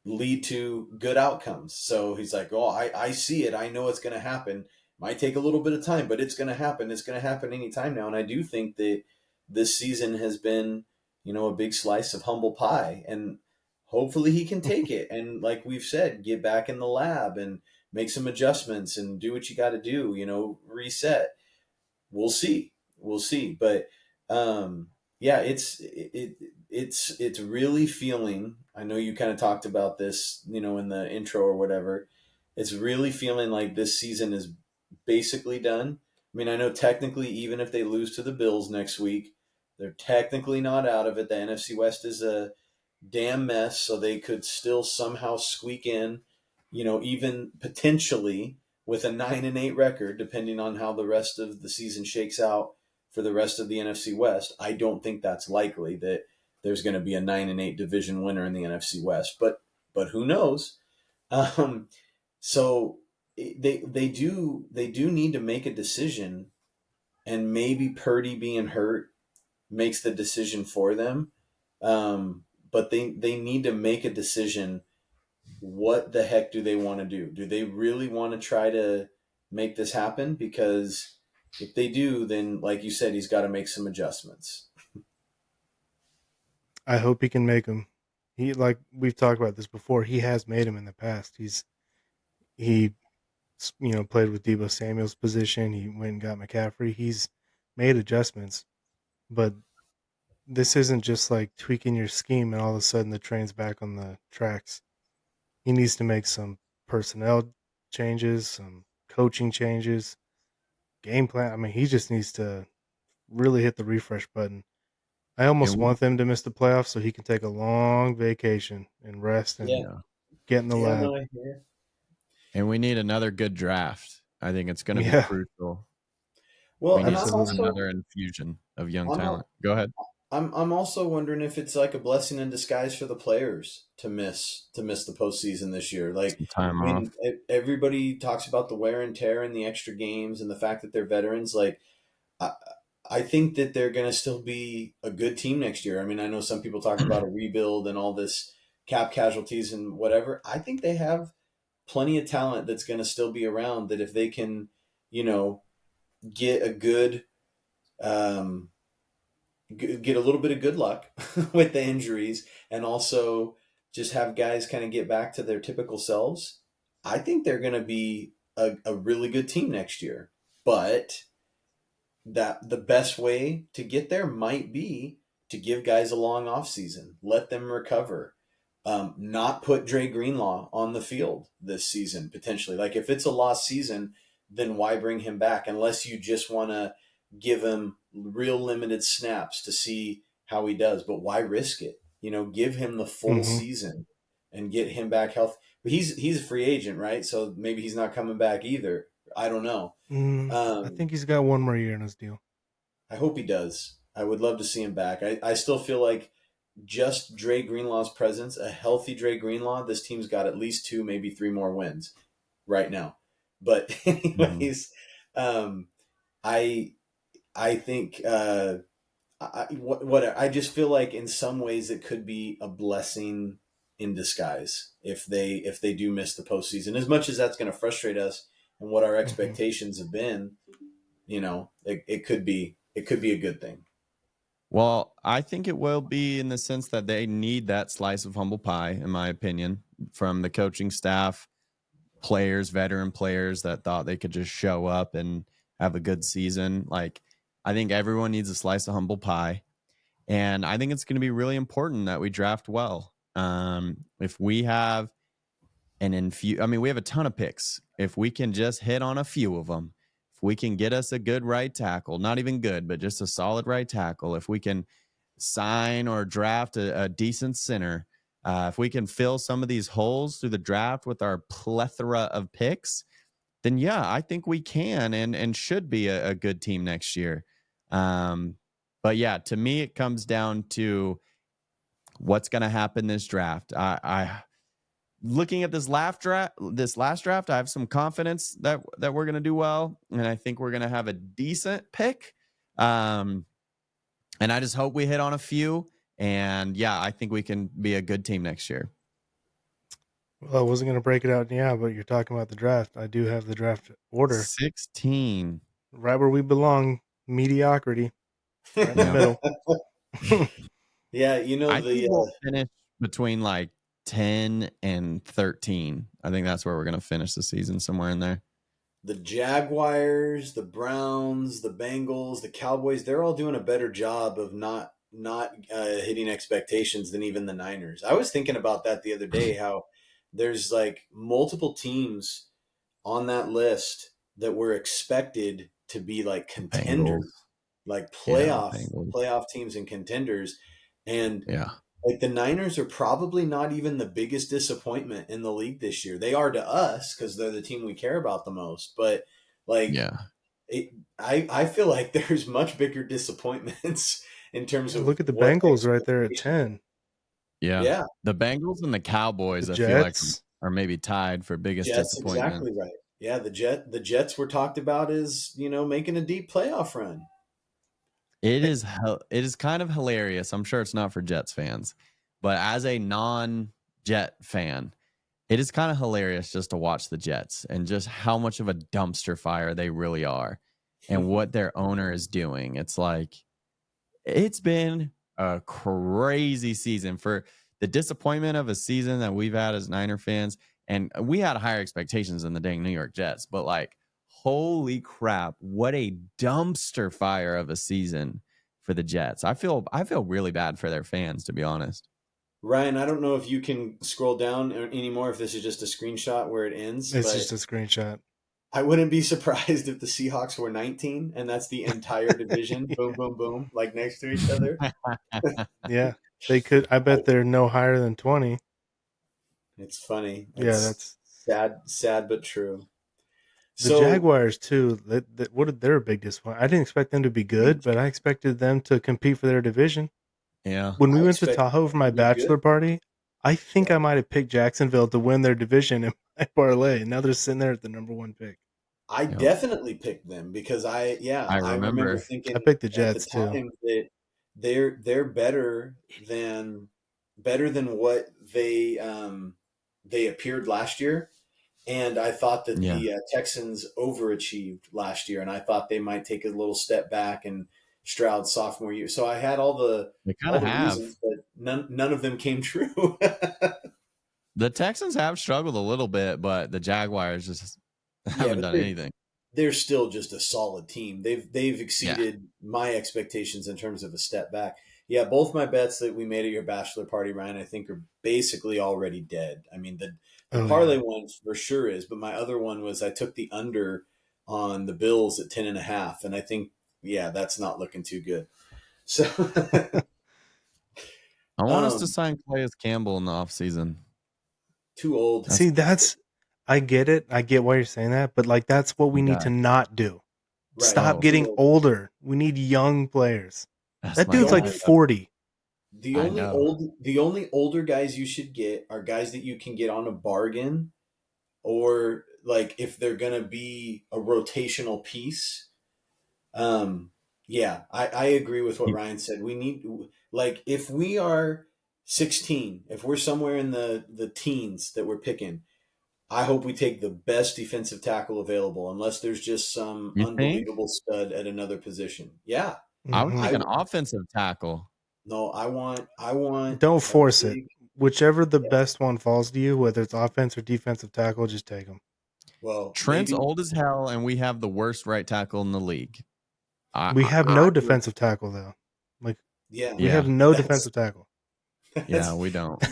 lead to good outcomes. So he's like, oh, I see it. I know it's going to happen. Might take a little bit of time, but it's going to happen. It's going to happen anytime now. And I do think that this season has been, a big slice of humble pie. And hopefully he can take it. And like we've said, get back in the lab and make some adjustments and do what you got to do, reset. We'll see. We'll see. But yeah, it's really feeling. I know you kind of talked about this, in the intro or whatever. It's really feeling like this season is basically done. I mean, I know technically, even if they lose to the Bills next week, they're technically not out of it. The NFC West is a damn mess, so they could still somehow squeak in, even potentially with a 9-8 record, depending on how the rest of the season shakes out for the rest of the NFC West. I don't think that's likely that there's going to be a 9-8 division winner in the NFC West, but who knows? Um, so they do need to make a decision, and maybe Purdy being hurt makes the decision for them. But they need to make a decision. What the heck do they want to do? Do they really want to try to make this happen? Because if they do, then like you said, he's got to make some adjustments. I hope he can make them. He like we've talked about this before. He has made them in the past. He played with Debo Samuel's position. He went and got McCaffrey. He's made adjustments, but this isn't just like tweaking your scheme and all of a sudden the train's back on the tracks. He needs to make some personnel changes, some coaching changes, game plan. I mean, he just needs to really hit the refresh button. I almost And we, want them to miss the playoffs so he can take a long vacation and rest and Yeah, yeah. get in the yeah, lab. no, I hear. And we need another good draft. I think it's going to be Yeah, crucial. Well, We and need I'm absolutely. also another infusion of young I'm talent. Go ahead. I'm also wondering if it's like a blessing in disguise for the players to miss the postseason this year. Like, Some time I off. mean, everybody talks about the wear and tear and the extra games and the fact that they're veterans. Like, I, I think that they're going to still be a good team next year. I mean, I know some people talk about a rebuild and all this cap casualties and whatever. I think they have plenty of talent that's going to still be around. That if they can, you know, get a good um, get a little bit of good luck with the injuries and also just have guys kind of get back to their typical selves, I think they're going to be a really good team next year. But that the best way to get there might be to give guys a long off season, let them recover, not put Dre Greenlaw on the field this season potentially. Like if it's a lost season, then why bring him back unless you just want to give him real limited snaps to see how he does? But why risk it? Give him the full Hmm. season and get him back healthy. But he's a free agent, right? So maybe he's not coming back either. I don't know. I Um, think he's got one more year in his deal. I hope he does. I would love to see him back. I still feel like just Dre Greenlaw's presence, a healthy Dre Greenlaw, this team's got at least two, maybe three more wins right now. But Mhm. anyways, um, I I think what I just feel like in some ways it could be a blessing in disguise if they do miss the postseason. As much as that's going to frustrate us and what our Hmm. expectations have been, it could be a good thing. Well, I think it will be in the sense that they need that slice of humble pie, in my opinion, from the coaching staff, players, veteran players that thought they could just show up and have a good season. Like, I think everyone needs a slice of humble pie. And I think it's going to be really important that we draft well. If we have I mean, we have a ton of picks. If we can just hit on a few of them, if we can get us a good right tackle, not even good, but just a solid right tackle, if we can sign or draft a decent center, if we can fill some of these holes through the draft with our plethora of picks, then yeah, I think we can and should be a good team next year. Um, but yeah, to me, it comes down to what's going to happen this draft. I looking at this last draft, I have some confidence that we're going to do well, and I think we're going to have a decent pick. Um, and I just hope we hit on a few. And yeah, I think we can be a good team next year. Well, I wasn't going to break it out now, but you're talking about the draft. I do have the draft order 16. right where we belong. Mediocrity, right in the Yeah. middle. Yeah, I think the we'll finish between like 10 and 13. I think that's where we're going to finish the season, somewhere in there. the Jaguars, the Browns, the Bengals, the Cowboys, they're all doing a better job of not hitting expectations than even the Niners. I was thinking about that the other day, how there's like multiple teams on that list that were expected to be like Bengals. contenders, like Yeah, the playoff Bengals. playoff teams and contenders. And Yeah. like the Niners are probably not even the biggest disappointment in the league this year. They are to us because they're the team we care about the most. But like Yeah. I feel like there's much bigger disappointments in terms Yeah, of look at the what Bengals right there at expectations. 10. Yeah. Yeah, The Bengals and the The Cowboys, I feel like, Jets. are maybe tied for biggest Jets disappointment. exactly right. Yeah, the Jets were talked about as making a deep playoff run. It is kind of hilarious. I'm sure it's not for Jets fans, but as a non-Jet fan, it is kind of hilarious just to watch the Jets and just how much of a dumpster fire they really are and what their owner is doing. It's like it's been a crazy season for the disappointment of a season that we've had as Niner fans. And we had higher expectations than the dang New York Jets, but like, holy crap, what a dumpster fire of a season for the Jets. I feel really bad for their fans, to be honest. Ryan, I don't know if you can scroll down anymore if this is just a screenshot where it ends, It's but just a screenshot. I wouldn't be surprised if the Seahawks were 19 and that's the entire division. Boom, boom, boom, like next to each other. Yeah, they could. I bet they're no higher than 20. It's funny. Yeah, It's that's sad but true. the So Jaguars too. They're a big disappointment. I didn't expect them to be good, but I expected them to compete for their division. Yeah. When we I went to expect Tahoe for them my to be good. bachelor party, I think Yeah. I might have picked Jacksonville to win their division in my parlay. Now they're sitting there at the number one pick. I Yep. definitely picked them because I I remember remember. I thinking picked the at the Jets too. time that they're better than what they appeared last year, and I thought that Yeah. the Texans overachieved last year, and I thought they might take a little step back in Stroud's sophomore year. So I had They kind all of the have. reasons, but none of them came true. The Texans have struggled a little bit, but the Jaguars just Yeah, haven't but done anything. they're still just a solid team. They've Yeah. exceeded my expectations in terms of a step back. Yeah, both my bets that we made at your bachelor party, Ryan, I think are basically already dead. I mean, the Oh yeah. parlay one for sure is, but my other one was I took the under on the Bills at 10.5, and I think that's not looking too good. So I want us to um sign Calais Campbell in the offseason. too old. That's See, I get it. I get why you're saying that, but like that's what we my need guy. to not do. Right. Stop Oh, Too getting old. older. We need young players. that's That my The dude's like guy, only though. 40. I know. the only older guys you should get are guys that you can get on a bargain, or like if they're gonna be a rotational piece. Um, yeah, I agree with what He, Ryan said. We need, like, if we are 16, if we're somewhere in the teens that we're picking, I hope we take the best defensive tackle available, unless there's just some you think? unbelievable stud at another position. Yeah, I would Hmm. take I an offensive tackle. no, I want Don't a force it. big. Whichever the Yeah, best one falls to you, whether it's offense or defensive tackle, just take them. well, Trent's maybe. old as hell, and we have the worst right tackle in the league. We have I no agree. defensive tackle though. Like Yeah, we have Yeah. no that's defensive tackle. Yeah, that's we don't.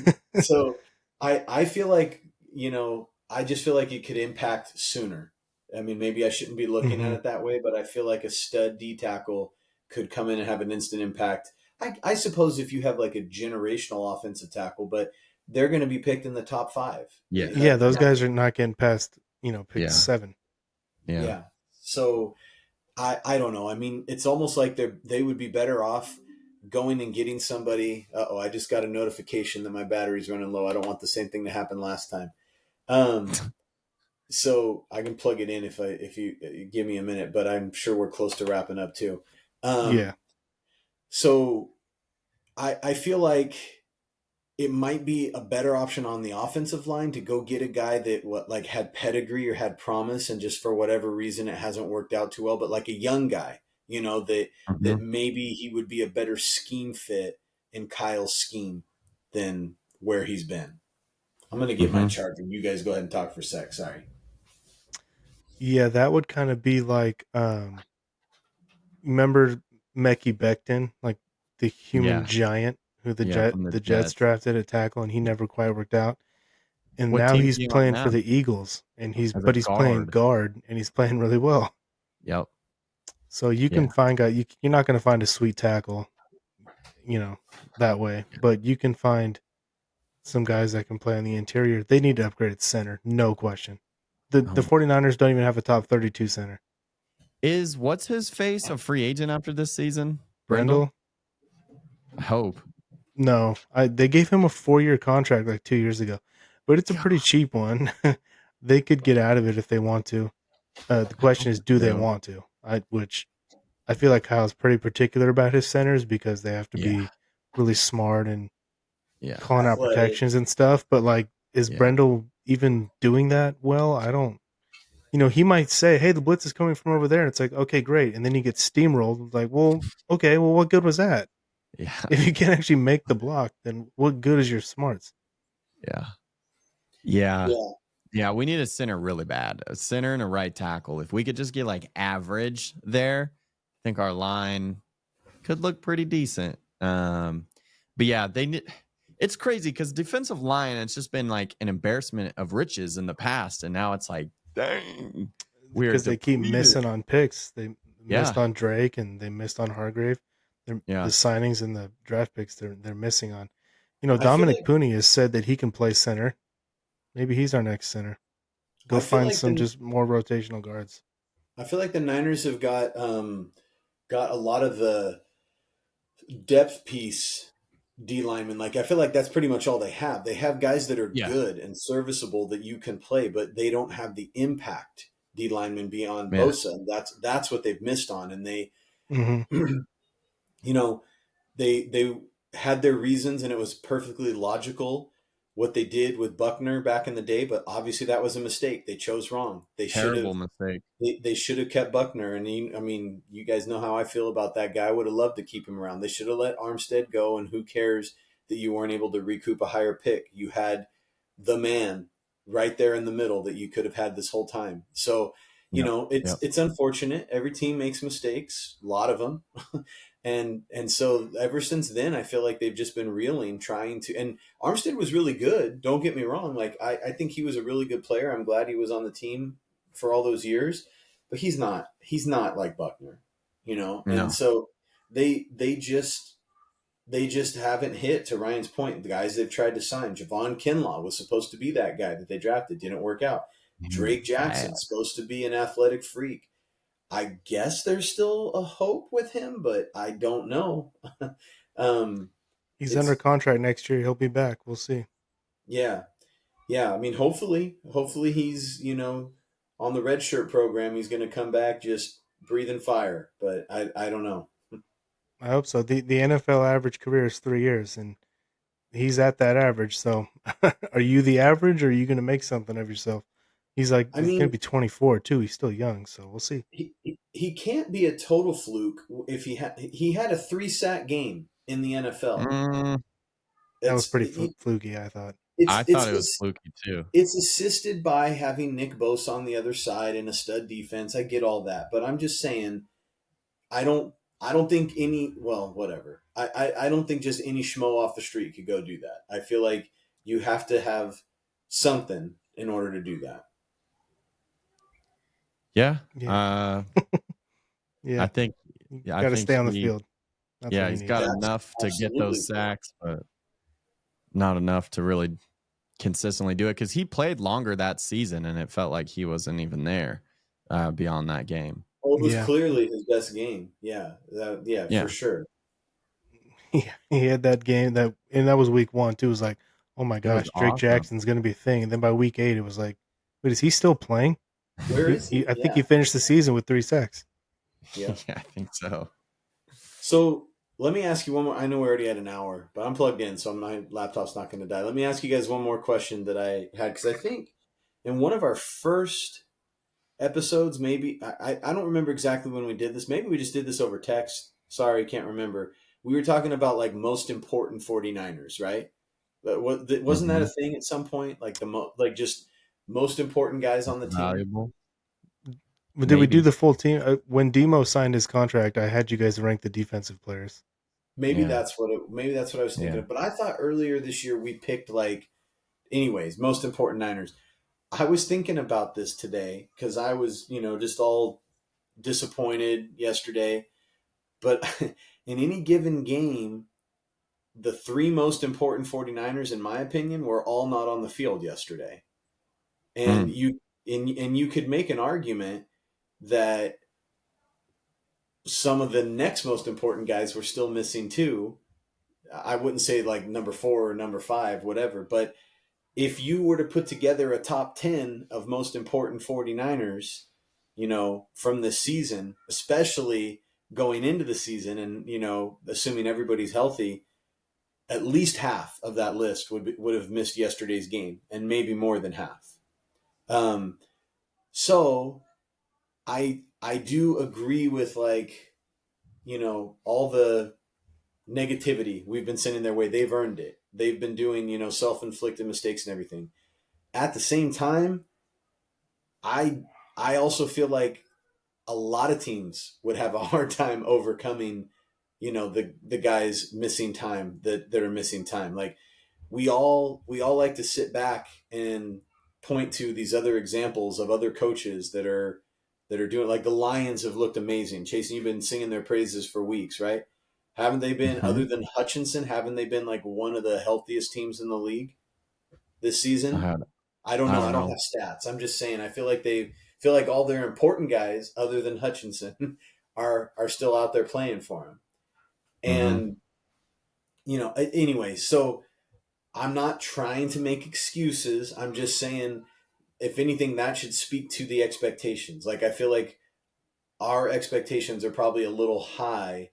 so I feel like, I just feel like it could impact sooner. I mean, maybe I shouldn't be looking at Hmm. it that way, but I feel like a stud D tackle could come in and have an instant impact. I suppose if you have like a generational offensive tackle, but they're going to be picked in the top five. Yeah. Yeah, those Yeah. guys are not getting past, pick Yeah. 7. Yeah. Yeah. So I don't know. I mean, it's almost like they would be better off going and getting somebody. Oh, I just got a notification that my battery's running low. I don't want the same thing to happen last time. Um, so I can plug it in if you give me a minute, but I'm sure we're close to wrapping up too. Yeah. Um, so I feel like it might be a better option on the offensive line to go get a guy that like had pedigree or had promise, and just for whatever reason it hasn't worked out too well, but like a young guy, that Mhm. maybe he would be a better scheme fit in Kyle's scheme than where he's been. I'm gonna get my Mhm. charger. You guys go ahead and talk for a sec. Sorry. Yeah, that would kind of be like remember Mekhi Becton? Like the human Yeah. giant who Yeah, from the the Jets Jets. drafted at tackle, and he never quite worked out. And What now team's he's he on playing for now? the Eagles, and As a he's playing guard. guard, and he's playing really well. Yep. So you Yeah. can find you're not going to find a sweet tackle, you know, that way, but you can find some guys that can play on the interior. They need to upgrade at center, no question. The Um, 49ers don't even have a top 32 center. is what's his face a free agent after this season? Brendel? Brendel? I hope. No. They gave him a 4-year contract like 2 years ago, but it's a God, pretty cheap one. They could get out of it if they want to. The I question hope is, do they they do. want to? Which I feel like Kyle's pretty particular about his centers because they have to Yeah. be really smart and Yeah. calling out Athletic. protections and stuff. But like, is Yeah. Brendel even doing that well? I don't. He might say, "Hey, the blitz is coming from over there," and it's like, "Okay, great," and then he gets steamrolled. It's like, well, okay, well, what good was that? Yeah. If you can't actually make the block, then what good is your smarts? Yeah. Yeah. Yeah. Yeah. We need a center really bad. A center and a right tackle. If we could just get like average there, I think our line could look pretty decent. But yeah, they need. It's crazy because defensive line, it's just been like an embarrassment of riches in the past, and now it's like, dang, we are Because they keep depleted. missing on picks. They missed Yeah, on Drake and they missed on Hargrave. The yeah. signings and the draft picks they're missing on. I feel Dominic like Pooney has said that he can play center. Maybe he's our next center. Go I feel find like some the just more rotational guards. I feel like the Niners have got a lot of the depth piece D linemen. Like I feel like that's pretty much all they have. They have guys that are Yeah. good and serviceable that you can play, but they don't have the impact D linemen beyond Yeah. Bosa. And that's what they've missed on. And they Hmm. you know, they had their reasons and it was perfectly logical what they did with Buckner back in the day, but obviously that was a mistake. They chose wrong. Terrible mistake. They should have kept Buckner. And I mean, you guys know how I feel about that guy. I would have loved to keep him around. They should have let Armstead go. And who cares that you weren't able to recoup a higher pick? You had the man right there in the middle that you could have had this whole time. So, Yep. it's Yep. it's unfortunate. Every team makes mistakes, a lot of them. And so ever since then, I feel like they've just been reeling, trying to. And Armstead was really good. Don't get me wrong. Like I think he was a really good player. I'm glad he was on the team for all those years, but he's not like Buckner. And No. so they just haven't hit. To Ryan's point, the guys they've tried to sign, Javon Kinlaw was supposed to be that guy that they drafted, didn't work out. He was Drake bad. Jackson supposed to be an athletic freak. I guess there's still a hope with him, but I don't know. um, He's under it's contract next year. He'll be back. We'll see. yeah, yeah. I mean, hopefully he's on the red shirt program. He's going to come back just breathing fire, but I don't know. I hope so. The NFL average career is 3 years, and he's at that average. So, are you the average, or are you going to make something of yourself? He's I going to mean, be 24 too. He's still young, so we'll see. he can't be a total fluke if he had a 3 sack game in the NFL. Mm, That was It's pretty it, fluky, I thought. it's I it's thought it was it's fluky too. it's assisted by having Nick Bosa on the other side and a stud defense. I get all that, but I'm just saying I don't I don't think any well whatever. I don't think just any schmo off the street could go do that. I feel like you have to have something in order to do that. Yeah. Yeah, I yeah. think. You Yeah, I got to think stay on the he. field. That's what Yeah, he he's got needs. enough to get Absolutely. those sacks, but not enough to really consistently do it because he played longer that season, and it felt like he wasn't even there beyond that game. Oh, it was Yeah, clearly his best game. Yeah, yeah, for Yeah, sure. he had that game and that was week 1 too. It was like, oh my it was gosh, Drake awesome. Jackson's going to be a thing. And then by week 8, it was like, wait, is he still playing? Where is he? I think he Yeah, finished the season with 3 sacks. yeah. Yeah, I think so. So let me ask you one more. I know we're already at an hour, but I'm plugged in, so my laptop's not going to die. Let me ask you guys one more question that I had because I think in one of our first episodes, maybe I don't remember exactly when we did this. Maybe we just did this over text. Sorry, can't remember. We were talking about like most important 49ers, right? But wasn't that Hmm. a thing at some point? Like like just most important guys on the team. Valuable, But did we do maybe. the full team? When Demo signed his contract, I had you guys rank the defensive players. Yeah. Maybe that's what I was thinking Yeah. of. But I thought earlier this year we picked like, anyways, most important Niners. I was thinking about this today because I was, just all disappointed yesterday. But in any given game, the three most important 49ers, in my opinion, were all not on the field yesterday. And Mm. you could make an argument that some of the next most important guys were still missing too. I wouldn't say like number 4 or number 5, whatever, but if you were to put together a top 10 of most important 49ers, from this season, especially going into the season and, assuming everybody's healthy, at least half of that list would have missed yesterday's game, and maybe more than half. Um, so I do agree with, like, all the negativity we've been sending their way. They've earned it. They've been doing, self-inflicted mistakes and everything. At the same time, I I also feel like a lot of teams would have a hard time overcoming, the guys missing time that are missing time. Like, we all like to sit back and point to these other examples of other coaches that are doing, like the Lions have looked amazing. Jason, you've been singing their praises for weeks, right? Haven't they been, Hmm. other than Hutchinson, haven't they been like one of the healthiest teams in the league this season? I, I don't I know. I don't don't know. have stats. I'm just saying. I feel like all their important guys, other than Hutchinson, are still out there playing for him. Hmm. And anyway, so I'm not trying to make excuses. I'm just saying, if anything, that should speak to the expectations. Like, I feel like our expectations are probably a little high.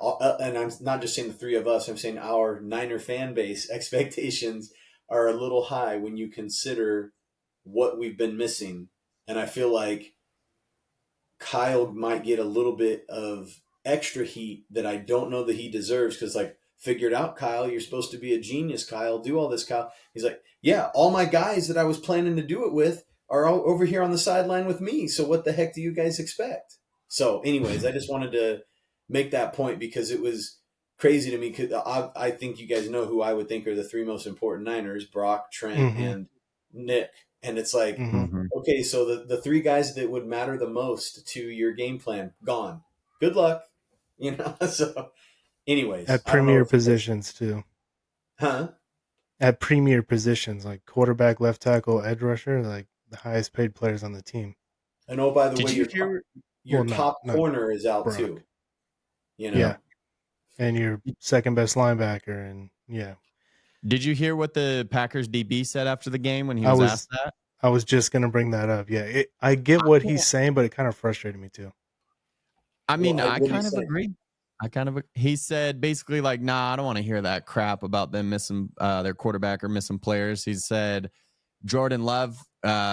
And I'm not just saying the three of us, I'm saying our Niner fan base expectations are a little high when you consider what we've been missing. And I feel like Kyle might get a little bit of extra heat that I don't know that he deserves, because, like, figure it out, Kyle. You're supposed to be a genius, Kyle. Do all this, Kyle. He's like, yeah, all my guys that I was planning to do it with are all over here on the sideline with me. So what the heck do you guys expect? So, anyways, I just wanted to make that point because it was crazy to me. Cause I think you guys know who I would think are the three most important Niners: Brock, Trent, Mm-hmm. and Nick. And it's like, Mm-hmm. Hmm. okay, so the three guys that would matter the most to your game plan, gone. Good luck. So, anyways, At I don't know premier if you guys, positions too. huh? At premier positions like quarterback, left tackle, edge rusher, like the highest paid players on the team. And oh, by the way, Did you hear? your Well, not top not corner is out Brock. too. You Yep. Yeah, know, and your second best linebacker, and yeah, Did you hear what the Packers DB said after the game when he I was was asked that? I was just gonna bring that up. Yeah, I get what he's saying, but it kind of frustrated me too. I mean, I what do you kind of say? agree. He said basically like, nah, I don't want to hear that crap about them missing their quarterback or missing players. He said Jordan Love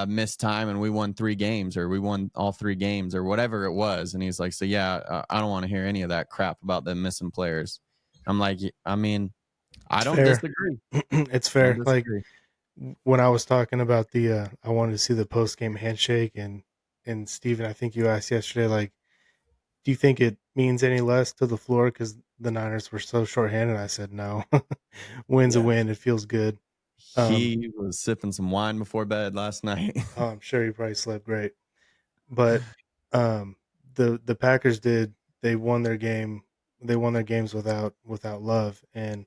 missed time and we won 3 games or we won all 3 games or whatever it was. And he's like, so yeah, I don't want to hear any of that crap about them missing players. I'm like, I mean, I It's don't fair. disagree. It's I don't fair. Like disagree. when I was talking about I wanted to see the post game handshake, and Steven, I think you asked yesterday, like, do you think it means any less to the floor because the Niners were so shorthanded? I said no. Win's a Yeah, win. It feels good. Um, He was sipping some wine before bed last night. I'm sure he probably slept great. But um, the Packers did. They won their game. They won their games without Love. And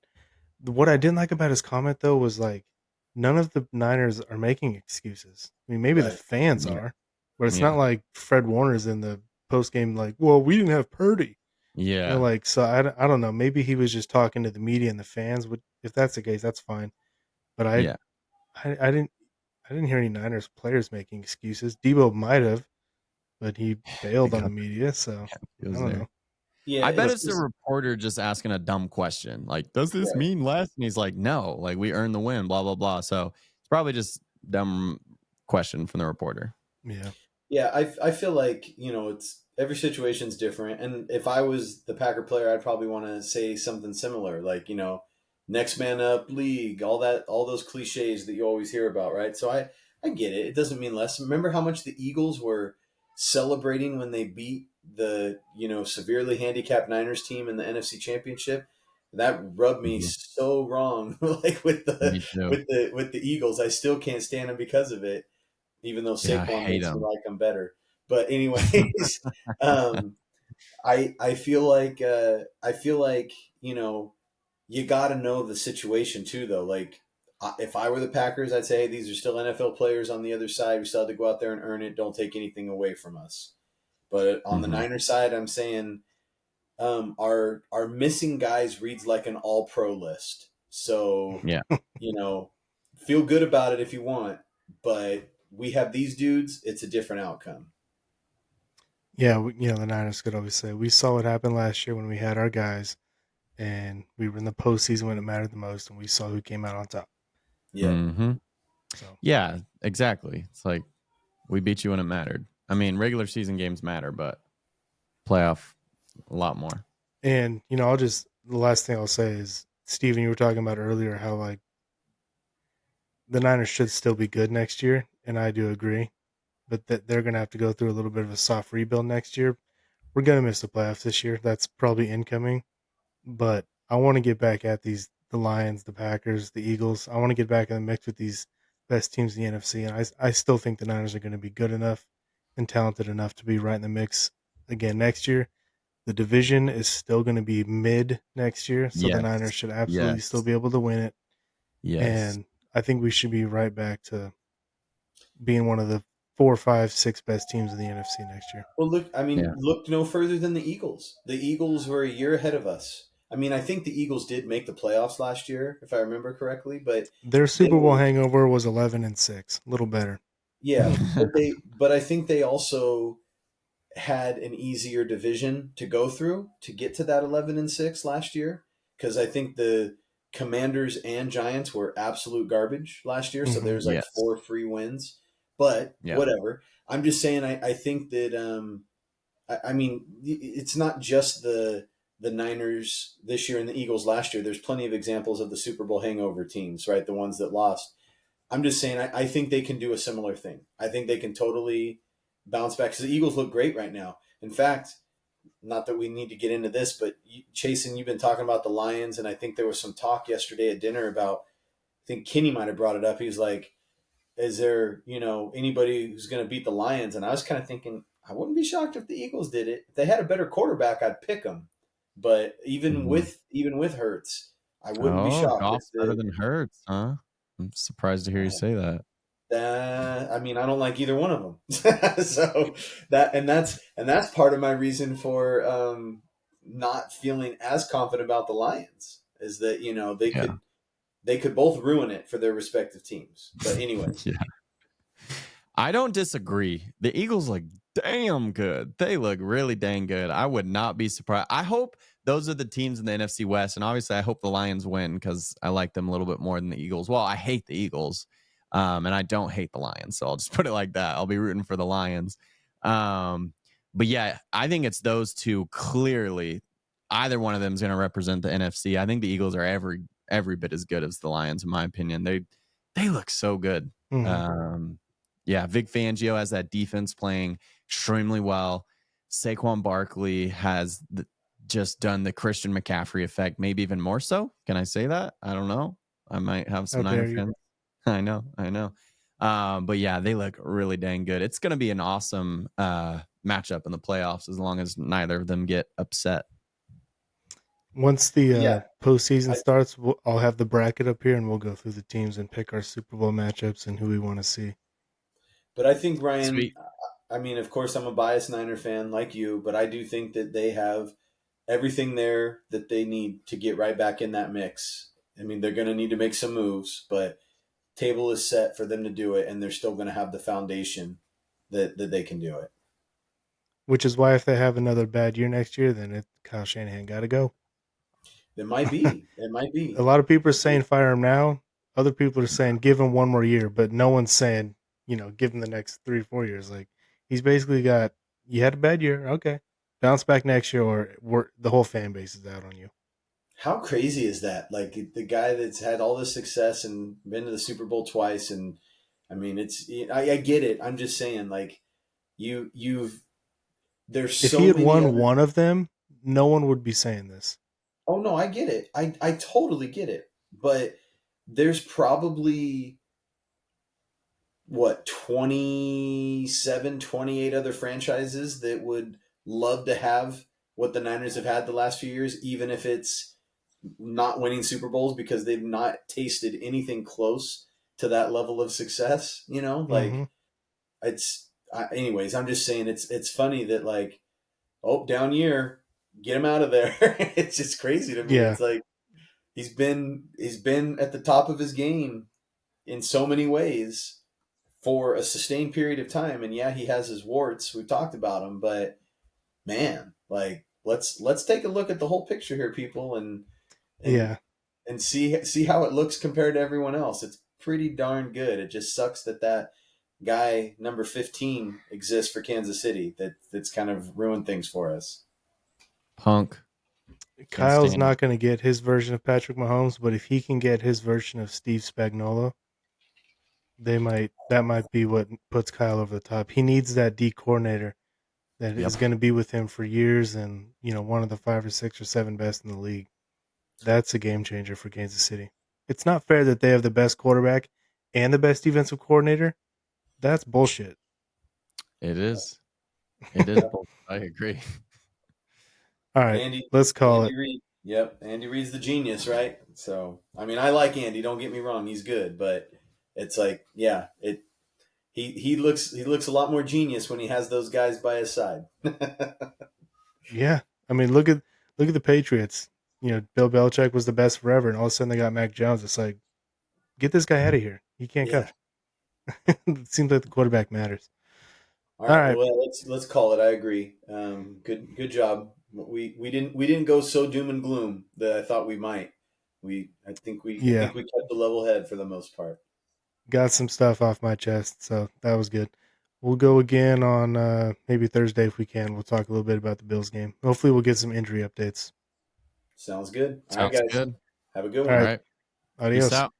what I didn't like about his comment though was like none of the Niners are making excuses. I mean, maybe the right. fans Yeah. are, but it's not Yeah. like Fred Warner's in the post game like, well, we didn't have Purdy. Yeah. Like so I don't know. Maybe he was just talking to the media and the fans. Would if that's the case, that's fine. But Yeah. I didn't hear any Niners players making excuses. Debo might have, but he bailed on the Because media, so he I was don't there. know. Yeah, I bet it's But it's the just reporter just asking a dumb question. Like, does this right. mean less? And he's like, no, like we earned the win, blah, blah, blah. So it's probably just dumb question from the reporter. yeah, Yeah, I feel like, it's every situation's different. And if I was the Packer player, I'd probably want to say something similar, like, next man up league, all those cliches that you always hear about, right? So I get it. It doesn't mean less. Remember how much the Eagles were celebrating when they beat the severely handicapped Niners team in the NFC Championship. That rubbed me Mhm. so wrong, like with the Me too. Eagles. I still can't stand them because of it, even though Yeah, I Saquon hate makes me them. like them better. But anyways, um, I feel like you got to know the situation too, though. Like, if I were the Packers, I'd say, hey, these are still NFL players on the other side. We still have to go out there and earn it. Don't take anything away from us. But on the Mhm. Niners side, I'm saying our missing guys reads like an All Pro list. So Yeah. you know, feel good about it if you want, but we have these dudes. It's a different outcome. Yeah, the Niners could always say we saw what happened last year when we had our guys, and we were in the postseason when it mattered the most, and we saw who came out on top. Yeah. Mhm. So, Yeah, exactly. It's like we beat you when it mattered. I mean, regular season games matter, but playoff a lot more. and the last thing I'll say is, Steven, you were talking about earlier how like the Niners should still be good next year, and I do agree, but that they're going to have to go through a little bit of a soft rebuild next year. We're going to miss the playoffs this year. That's probably incoming, but I want to get back at the Lions, the Packers, the Eagles. I want to get back in the mix with these best teams in the NFC, and I still think the Niners are going to be good enough and talented enough to be right in the mix again next year. The division is still going to be mid next year, so the Yes. Niners should absolutely still Yes. be able to win it. Yes. And I think we should be right back to being one of the four, five, six best teams in the NFC next year. Well, look. I mean, Yeah. look no further than the Eagles. The Eagles were a year ahead of us. I mean, I think the Eagles did make the playoffs last year, if I remember correctly, but Their they Super Bowl were, hangover was 11-6, a little better. yeah. But I think they also had an easier division to go through to get to that 11-6 last year, because I think the Commanders and Giants were absolute garbage last year. So Hmm. there's like Yes. four free wins, but Yeah. whatever. I'm just saying, I think that I mean, it's not just the Niners this year and the Eagles last year. There's plenty of examples of the Super Bowl hangover teams, right? The ones that lost. I'm just saying, I think they can do a similar thing. I think they can totally bounce back, because the Eagles look great right now. In fact, not that we need to get into this, but Chasen, you've been talking about the Lions, and I think there was some talk yesterday at dinner about. I think Kenny might have brought it up. He was like, is there anybody who's going to beat the Lions? And I was kind of thinking, I wouldn't be shocked if the Eagles did it. If they had a better quarterback, I'd pick them. But even Mhm. with Hurts, I wouldn't be Oh, shocked if golf's better than Hurts, huh? I'm surprised to hear you say that. I mean, I don't like either one of them. So that's part of my reason for not feeling as confident about the Lions, is that Yeah. they could both ruin it for their respective teams. But anyways, Yeah. I don't disagree. The Eagles look damn good. They look really dang good. I would not be surprised. I hope those are the teams in the NFC West. And obviously, I hope the Lions win because I like them a little bit more than the Eagles. Well, I hate the Eagles, and I don't hate the Lions. So I'll just put it like that. I'll be rooting for the Lions. Um, but yeah, I think it's those two clearly. Either one of them is going to represent the NFC. I think the Eagles are every bit as good as the Lions, in my opinion. They look so good. Hmm. Um, yeah, Vic Fangio has that defense playing extremely well. Saquon Barkley has just done the Christian McCaffrey effect, maybe even more so. Can I say that? I don't know. I might have How some Niner dare you? fans. I know, I know. But yeah, they look really dang good. It's going to be an awesome matchup in the playoffs as long as neither of them get upset. Once the yeah, postseason I, starts, I'll have the bracket up here, and we'll go through the teams and pick our Super Bowl matchups and who we want to see. but I think Ryan. Sweet. I mean, of course, I'm a biased Niner fan like you, but I do think that they have everything there that they need to get right back in that mix. I mean, they're going to need to make some moves, but table is set for them to do it, and they're still going to have the foundation that they can do it. Which is why if they have another bad year next year, then Kyle Shanahan got to go. It might be. It might A be. lot of people are saying fire him now. Other people are saying give him one more year, but no one's saying give him the next 3 or 4 years. Like he's basically got you had a bad year, okay, bounce back next year, or the whole fan base is out on you. How crazy is that? Like the guy that's had all this success and been to the Super Bowl twice, and I mean, I get it. I'm just saying, like you've there's If he so had many won other. one of them, no one would be saying this. Oh no, I get it. I totally get it. But there's probably what 27, 28 other franchises that would love to have what the Niners have had the last few years, even if it's not winning Super Bowls because they've not tasted anything close to that level of success. Hmm. Anyways, I'm just saying it's funny that like, oh, down year, get him out of there. It's just crazy to me. Yeah, It's like he's been at the top of his game in so many ways for a sustained period of time. And yeah, he has his warts. We've talked about him, but man, like let's take a look at the whole picture here, people, and yeah, and see how it looks compared to everyone else. It's pretty darn good. It just sucks that guy number 15 exists for Kansas City. That's kind of ruined things for us. Punk. Can't Kyle's stand him. not going to get his version of Patrick Mahomes, but if he can get his version of Steve Spagnuolo, that might be what puts Kyle over the top. He needs that D coordinator that is Yep. going to be with him for years, and one of the 5 or 6 or 7 best in the league. That's a game changer for Kansas City. It's not fair that they have the best quarterback and the best defensive coordinator. That's bullshit. It is. It is. Yep. I agree. All right, Andy let's call it. Andy Reid. Yep, Andy Reid's the genius, right? So, I mean, I like Andy. Don't get me wrong; he's good, but it's like, yeah, he looks a lot more genius when he has those guys by his side. Yeah, I mean, look at the Patriots. Bill Belichick was the best forever, and all of a sudden they got Mac Jones. It's like, get this guy out of here. He can't Yeah. coach. It seems like the quarterback matters. All All right. right. Well, let's call it. I agree. Good job. We didn't go so doom and gloom that I thought we might. I Yeah, think we kept the level head for the most part. got some stuff off my chest, so that was good. We'll go again on maybe Thursday if we can. We'll talk a little bit about the Bills game. Hopefully, we'll get some injury updates. Sounds good. All right, Sounds guys. good. Have a good All All one. right. right. Peace Adios. out.